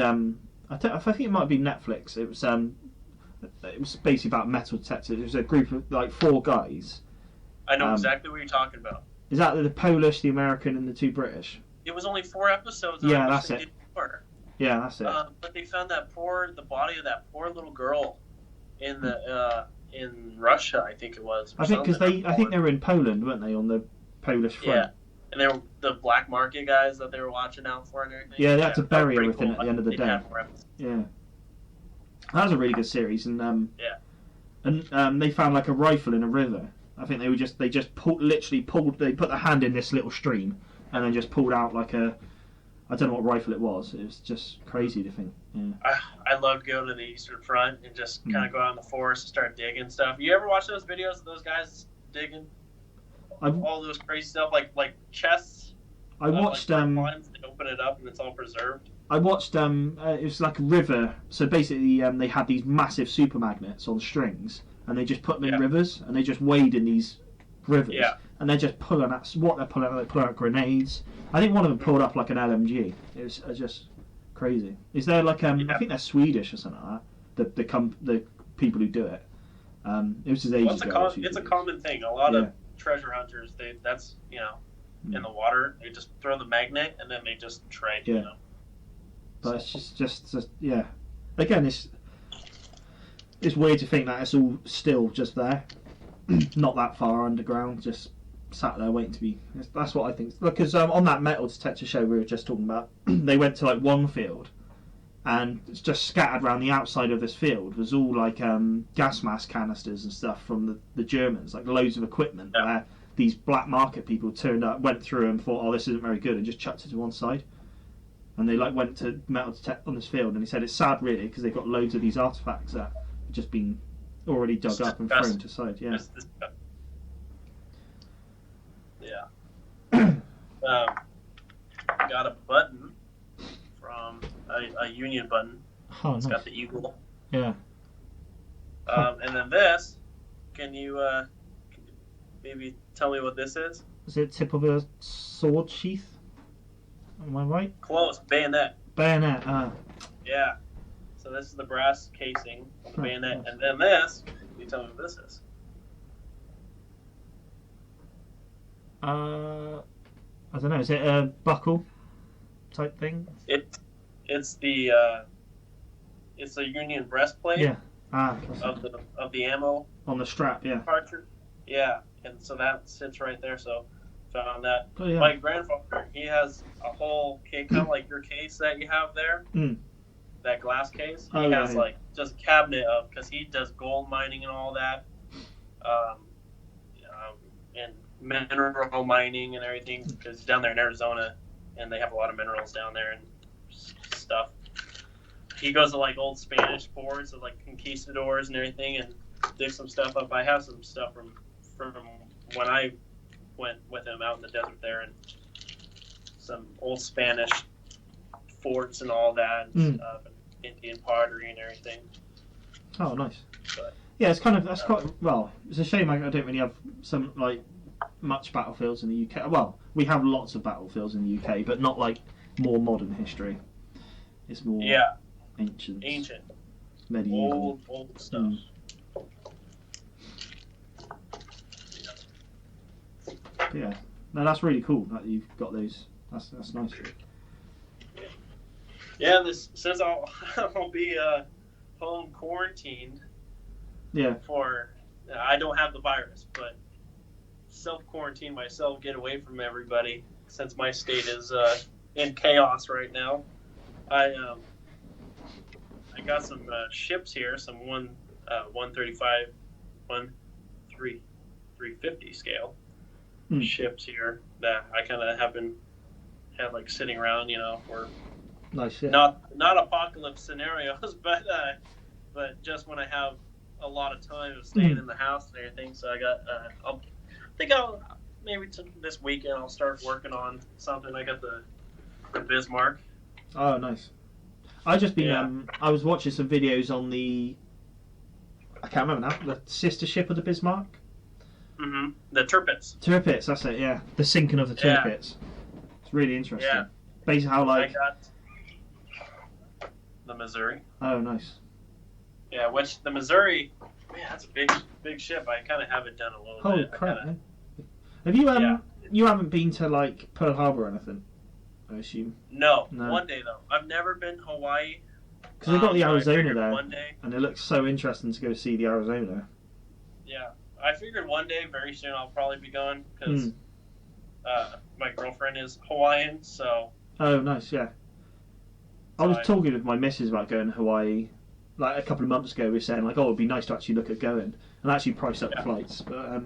I think it might be Netflix. It was basically about metal detectors. It was a group of like 4 guys. I know exactly what you're talking about. Is that the Polish, the American, and the 2 British? It was only 4 episodes. Yeah, that's it. Yeah, that's it. But they found the body of that poor little girl in Russia, I think it was. I think they were in Poland, weren't they, on the Polish front? Yeah, and they were the black market guys that they were watching out for and everything. Yeah, they had to bury everything at the end of the day. Yeah, that was a really good series, and they found like a rifle in a river. I think they just pulled. They put their hand in this little stream, and then just pulled out like a. I don't know what rifle it was. It was just crazy to think. Yeah. I love to go to the Eastern Front and just kind of go out in the forest and start digging stuff. You ever watch those videos of those guys digging? All those crazy stuff, like chests. I watched. They open it up and it's all preserved. I watched. It was like a river. So basically, they had these massive super magnets on strings, and they just put them in rivers, and they just wade in these rivers. Yeah. And they're just pulling out what they're pulling out. They pull out grenades. I think one of them pulled up like an LMG. It was just crazy. Is there like I think they're Swedish or something like that. The people who do it. It was just ages ago. It's a common thing. A lot of treasure hunters. That's in the water. They just throw the magnet and then they just try. Yeah. But it's just Again, it's weird to think that it's all still just there, not that far underground, just sat there waiting to be. That's what I think. Because on that metal detector show we were just talking about, they went to like one field, and it's just scattered around the outside of this field was all like gas mask canisters and stuff from the Germans, like loads of equipment where these black market people turned up, went through and thought, oh, this isn't very good, and just chucked it to one side. And they like went to metal detect on this field, and he said it's sad really because they've got loads of these artifacts that have just been already dug up and thrown to side. Yeah. Got a button from a Union button. Oh, it's nice. got the eagle. Yeah. And then this, can you maybe tell me what this is? Is it tip of a sword sheath? Am I right? Close. Bayonet. Bayonet. Yeah. So this is the brass casing of the bayonet, and then this. Can you tell me what this is? I don't know. Is it a buckle type thing? It's the Union breastplate. Yeah. Of the ammo On the strap, yeah. cartridge. Yeah, and so that sits right there. So found that. Oh, yeah. My grandfather, he has a whole case, kind of like your case that you have there. That glass case. He has like just a cabinet of, because he does gold mining and all that, and mineral mining and everything. Because down there in Arizona, and they have a lot of minerals down there and stuff. He goes to like old Spanish forts of like conquistadors and everything, and digs some stuff up. I have some stuff from when I went with him out in the desert there, and some old Spanish forts and all that, and stuff, and Indian pottery and everything. Oh, nice. But, yeah, it's kind of quite well. It's a shame I don't really have some like much battlefields in the UK. Well, we have lots of battlefields in the UK, but not like more modern history. It's more ancient, medieval, old stuff. Yeah, no, that's really cool that you've got those. That's nice. Yeah, this says I'll be home quarantined. Yeah. I don't have the virus, but self-quarantine myself, get away from everybody, since my state is in chaos right now. I got some ships here, some 135, 350 scale ships here that I kind of have like sitting around, for nice, yeah. not apocalypse scenarios, but just when I have a lot of time of staying in the house and everything. So I got I'll maybe this weekend I'll start working on something. I got the Bismarck. Oh, nice. I just been I was watching some videos on I can't remember now, the sister ship of the Bismarck. The Tirpitz. Tirpitz, that's it. Yeah, the sinking of the Tirpitz. It's really interesting. Yeah. Basically, how I got the Missouri. Oh, nice. Yeah, which the Missouri, man, that's a big ship. I kind of have it done a little bit. Holy crap! Have you you haven't been to like Pearl Harbor or anything? I assume. No. One day though. I've never been to Hawaii. Because they've got the Arizona there, one day, and it looks so interesting to go see the Arizona. Yeah, I figured one day, very soon, I'll probably be going because my girlfriend is Hawaiian. So. Oh, nice. Yeah. I was talking with my missus about going to Hawaii. Like a couple of months ago, we were saying like, it'd be nice to actually look at going and actually price up the flights. But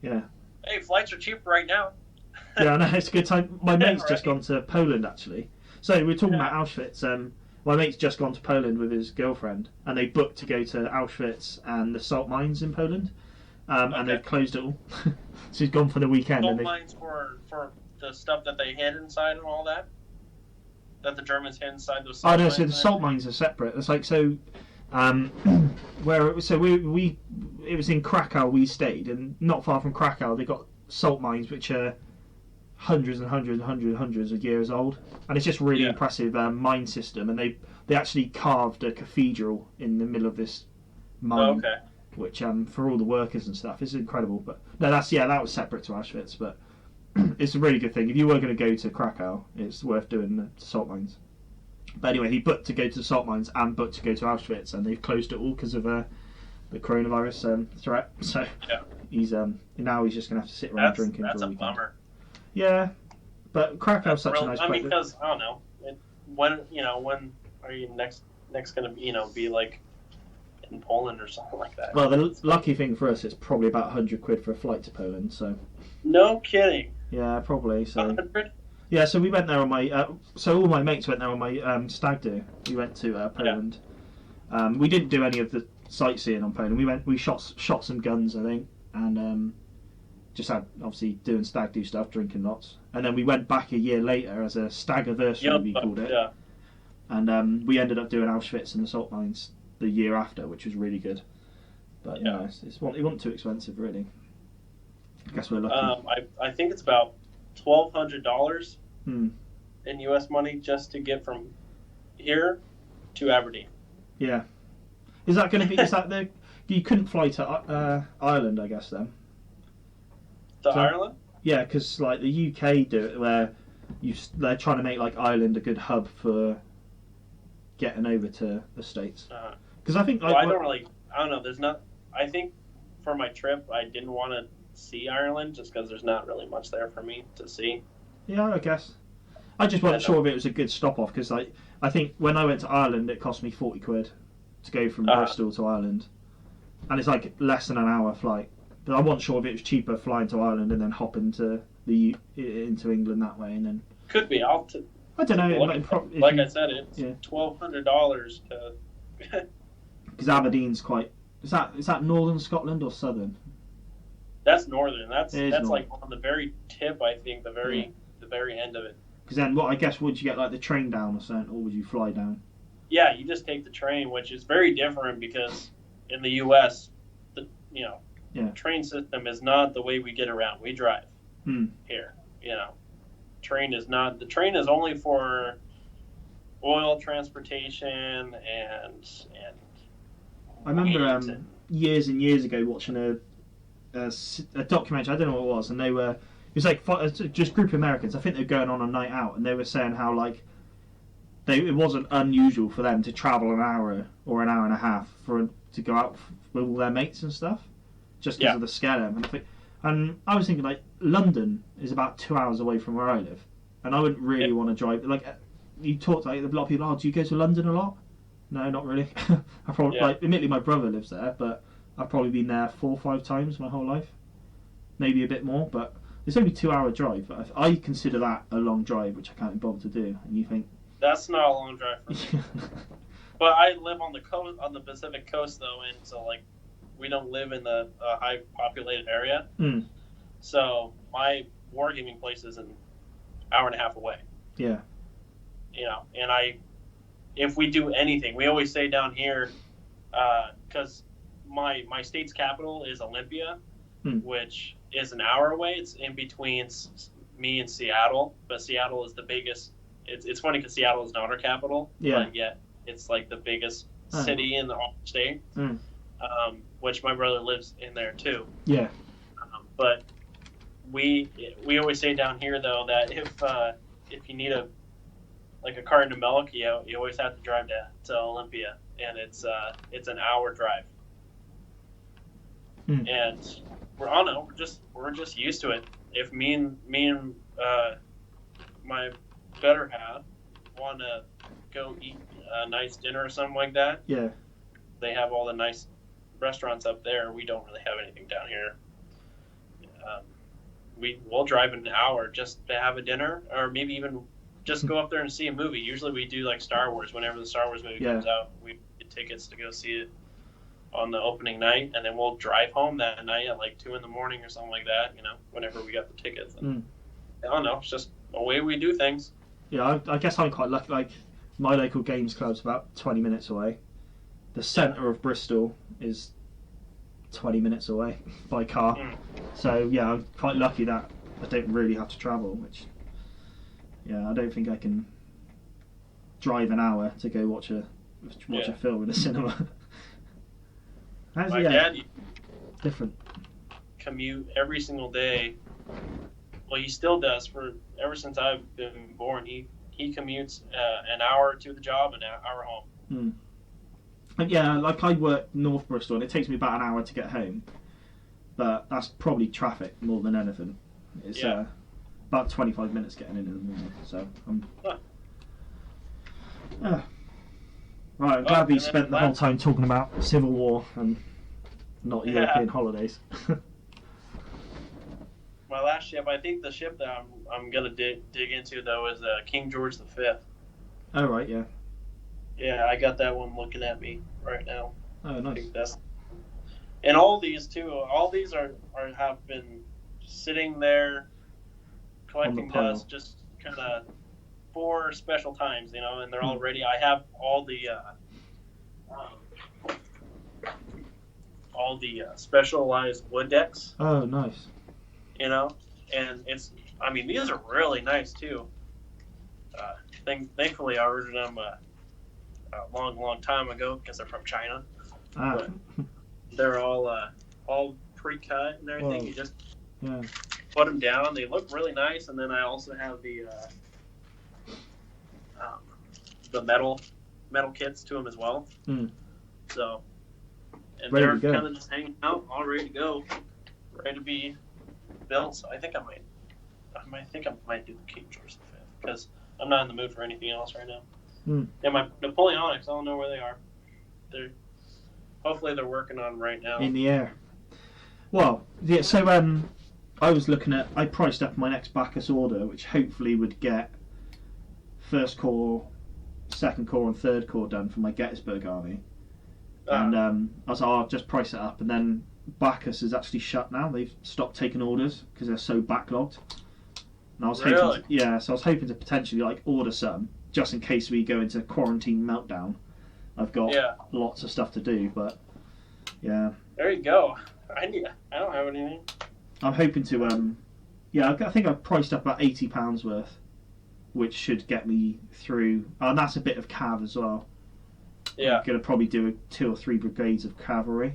yeah. Hey, flights are cheap right now. Yeah, I know, it's a good time. My mate's just gone to Poland actually. So we're talking about Auschwitz. My mate's just gone to Poland with his girlfriend, and they booked to go to Auschwitz and the salt mines in Poland, and they've closed it all. So he's gone for the weekend. Salt mines for the stuff that they hid inside and all that. That the Germans hid inside those salt mines. So the salt mines are separate. It's like it was in Krakow we stayed, and not far from Krakow they got salt mines which are hundreds and hundreds of years old, and it's just really impressive mine system. And they actually carved a cathedral in the middle of this mine, which for all the workers and stuff is incredible. But no, that was separate to Auschwitz, but. It's a really good thing. If you were going to go to Krakow, it's worth doing the salt mines. But anyway, he booked to go to the salt mines and booked to go to Auschwitz, and they've closed it all because of the coronavirus threat. So he's now he's just going to have to sit around drinking. That's for a bummer. Yeah, but Krakow's such a nice place. Because I don't know when are you next going to be like in Poland or something like that? Well, the lucky thing for us, it's probably about £100 for a flight to Poland. So. No kidding. Yeah, probably. So. 100? Yeah, so we went there on my. So all my mates went there on my stag do. We went to Poland. Yeah. We didn't do any of the sightseeing on Poland. We shot some guns, I think, and just had obviously doing stag do stuff, drinking lots, and then we went back a year later as a stag anniversary. We called it. Yeah. And we ended up doing Auschwitz and the salt mines the year after, which was really good. But it wasn't too expensive, really. I guess we're lucky. I think it's about $1,200 in U.S. money just to get from here to Aberdeen. Yeah. Is that going to be? Is that you couldn't fly to Ireland? I guess then. To Ireland? Yeah, because like the UK do it where they're trying to make like Ireland a good hub for getting over to the States. Because I think like well, I don't know. There's not. I think for my trip, I didn't want to see Ireland just because there's not really much there for me to see. Yeah, I guess. I just wasn't sure if it was a good stop off because like I think when I went to Ireland, it cost me 40 quid to go from Bristol to Ireland, and it's like less than an hour flight. But I wasn't sure if it was cheaper flying to Ireland and then hop into England that way, and then could be. I don't know. Like I said, it's $1,200 to. Because Aberdeen's quite. Is that northern Scotland or southern? That's northern. That's northern. Like on the very tip. I think the very end of it. Because then, would you get like the train down or something, or would you fly down? Yeah, you just take the train, which is very different because in the U.S., the train system is not the way we get around. We drive here. Train is not. The train is only for oil transportation and. I remember years and years ago watching a documentary. I don't know what it was, and they were. It was like just a group of Americans. I think they were going on a night out, and they were saying how like it wasn't unusual for them to travel an hour or an hour and a half to go out with all their mates and stuff, just because of the scale of them. And I was thinking like London is about 2 hours away from where I live, and I wouldn't really want to drive. Like you talk to like, a lot of people, oh, do you go to London a lot? No, not really. I probably like admittedly my brother lives there, but I've probably been there 4 or 5 times my whole life, maybe a bit more, but. It's only a 2-hour drive. But I consider that a long drive, which I can't be bothered to do. And you think that's not a long drive for me. But I live on the coast, on the Pacific coast, though, and so like we don't live in the high populated area. So my wargaming place is an hour and a half away. Yeah. And if we do anything, we always say down here, because my state's capital is Olympia, which is an hour away. It's in between me and Seattle, but Seattle is the biggest. It's funny because Seattle is not our capital, but yet it's like the biggest city in the whole state, which my brother lives in there too. Yeah. But we always say down here though that if you need a carton of milk, you always have to drive to Olympia, and it's an hour drive. And we're just used to it. If me and my better half want to go eat a nice dinner or something like that, they have all the nice restaurants up there. We don't really have anything down here. We'll drive an hour just to have a dinner, or maybe even just go up there and see a movie. Usually we do like Star Wars. Whenever the Star Wars movie comes out, we get tickets to go see it on the opening night, and then we'll drive home that night at like 2 a.m. or something like that, whenever we got the tickets. And, I don't know, it's just the way we do things. Yeah, I guess I'm quite lucky. Like, my local games club's about 20 minutes away. The centre of Bristol is 20 minutes away by car. So, yeah, I'm quite lucky that I don't really have to travel, which, I don't think I can drive an hour to go watch a film in a cinema. My dad different. Commute every single day. Well, he still does ever since I've been born. He commutes an hour to the job and an hour home. And like I work North Bristol, and it takes me about an hour to get home. But that's probably traffic more than anything. It's about 25 minutes getting in the morning. So Right, I'm glad we spent the whole time talking about Civil War and not European holidays. My last ship, I think the ship that I'm gonna dig into though is King George V. Oh right, yeah. Yeah, I got that one looking at me right now. Oh nice. And all these too. All these have been sitting there collecting dust, just kind of for special times, and they're all ready. I have all the specialized wood decks. Oh, nice. And these are really nice too. Thankfully, I ordered them a long time ago because they're from China. But they're all pre-cut and everything. Whoa. put them down. They look really nice, and then I also have the metal kits to them as well. Mm. So, and Ready they're to go. kind of just hanging out, all ready to go, ready to be built. So I think I might do the King George V because I'm not in the mood for anything else right now. Mm. And my Napoleonics, I don't know where they are. Hopefully they're working on them right now. In the air. Well, yeah. So I was looking at. I priced up my next Bacchus order, which hopefully would get first corps, second corps, and third corps done for my Gettysburg army. And I was like, I'll just price it up, and then Bacchus is actually shut now. They've stopped taking orders because they're so backlogged. And I was hoping, so I was hoping to potentially like order some just in case we go into quarantine meltdown. I've got lots of stuff to do, but yeah. There you go. I don't have anything. I'm hoping to I think I've priced up about £80 worth, which should get me through. And that's a bit of cav as well. Yeah. I'm going to probably do 2 or 3 brigades of cavalry.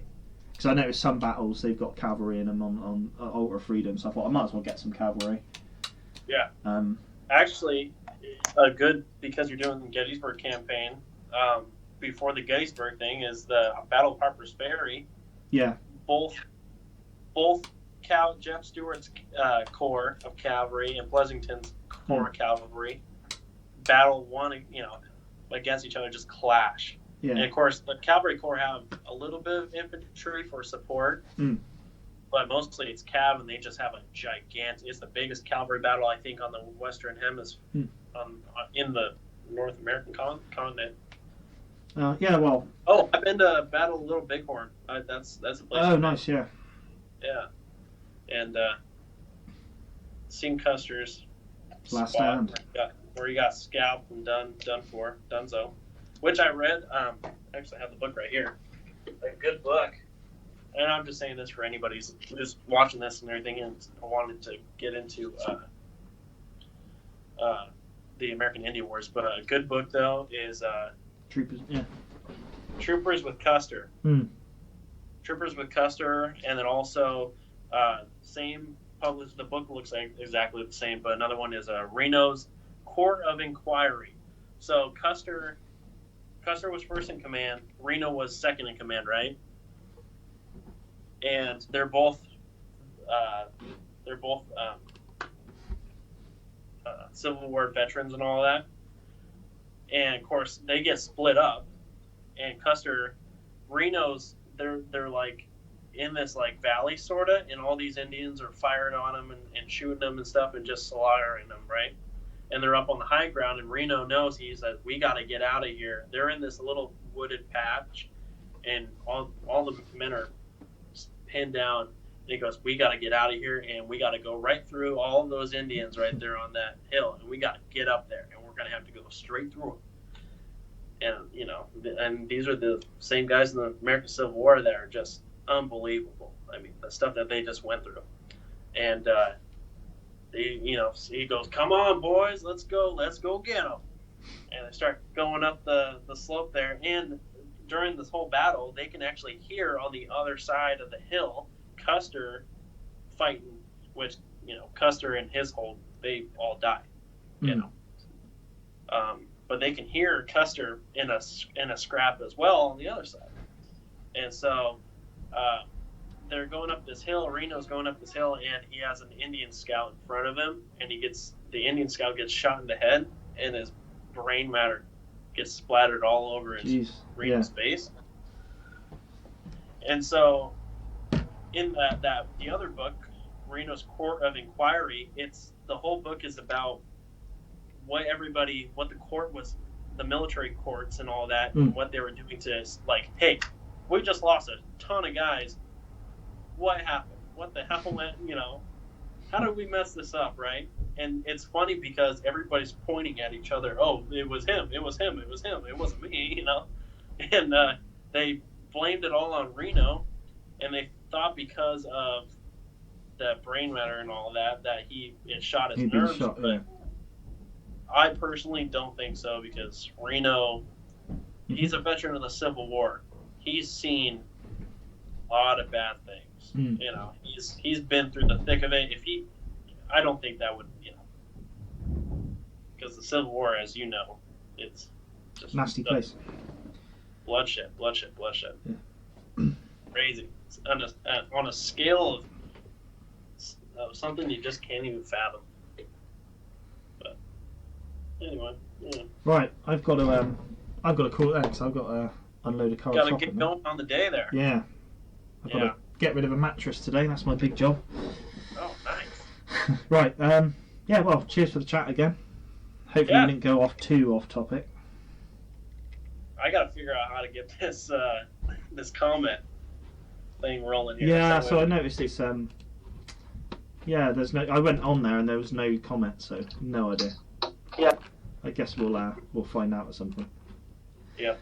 Because I noticed some battles they've got cavalry in them on Altar of Freedom, so I thought I might as well get some cavalry. Yeah. Actually, because you're doing the Gettysburg campaign, before the Gettysburg thing is the Battle of Harper's Ferry. Yeah. Both Jeff Stewart's corps of cavalry and Pleasington's corps of cavalry battle against each other, just clash. Yeah. And of course, the cavalry corps have a little bit of infantry for support, but mostly it's cav, and they just have a gigantic. It's the biggest cavalry battle I think on the Western Hemisphere, in the North American continent. Yeah, well. Oh, I've been to Battle of Little Bighorn. That's a place. Oh, nice, yeah. Yeah, and seen Custer's last stand where he got scalped and Dunzo, which I read. I actually have the book right here. A good book. And I'm just saying this for anybody who's watching this and everything, and wanted to get into the American Indian Wars. But a good book though is Troopers with Custer. Troopers with Custer, and then also same published. The book looks like exactly the same, but another one is Reno's Court of Inquiry. So Custer was first in command. Reno was second in command, right? And they're both Civil War veterans and all that. And of course, they get split up. And Reno's they're like in this like valley sorta, and all these Indians are firing on them and shooting them and stuff and just slaughtering them, right? And they're up on the high ground, and Reno knows, he says, we got to get out of here. They're in this little wooded patch, and all the men are pinned down. And he goes, we got to get out of here, and we got to go right through all of those Indians right there on that hill, and we got to get up there, and we're going to have to go straight through them. And, and these are the same guys in the American Civil War that are just unbelievable. I mean, the stuff that they just went through. And, he goes, come on, boys, let's go get them. And they start going up the slope there. And during this whole battle, they can actually hear on the other side of the hill Custer fighting, which, Custer and his whole, they all die, but they can hear Custer in a scrap as well on the other side. And so they're going up this hill. Reno's going up this hill, and he has an Indian scout in front of him, and the Indian scout gets shot in the head, and his brain matter gets splattered all over Reno's face. And so in the other book, Reno's Court of Inquiry, the whole book is about what the court was, the military courts and all that, and what they were doing to, like, hey, we just lost a ton of guys. What happened? What the hell went, how did we mess this up, right? And it's funny because everybody's pointing at each other. Oh, it was him. It was him. It was him. It wasn't me, And they blamed it all on Reno, and they thought because of the brain matter and all that it shot his nerves. But I personally don't think so, because Reno, he's a veteran of the Civil War. He's seen a lot of bad things. He's been through the thick of it. I don't think that would, because the Civil War, as you know, it's just nasty place. Bloodshed. Yeah. Crazy. It's on a scale of something you just can't even fathom. But anyway, yeah. Right, I've got to call it there because I've got to unload a car. Got to get going on the day there. Yeah. I've got to get rid of a mattress today. That's my big job. Oh, nice. Right. Yeah. Well, cheers for the chat again. Hopefully we didn't go off topic. I got to figure out how to get this this comment thing rolling here. Yeah. So I noticed it's yeah. There's no. I went on there and there was no comment, so no idea. Yeah. I guess we'll find out at some point. Yeah.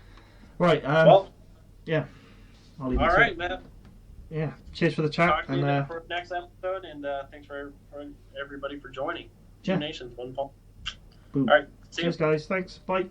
Right. Well. Yeah. I'll leave it all to right, it. man. Yeah. Cheers for the chat. Talk to you for next episode, and thanks for everybody for joining. Two Nations, one Paul. Boom. All right. See Cheers, you guys. Thanks. Bye.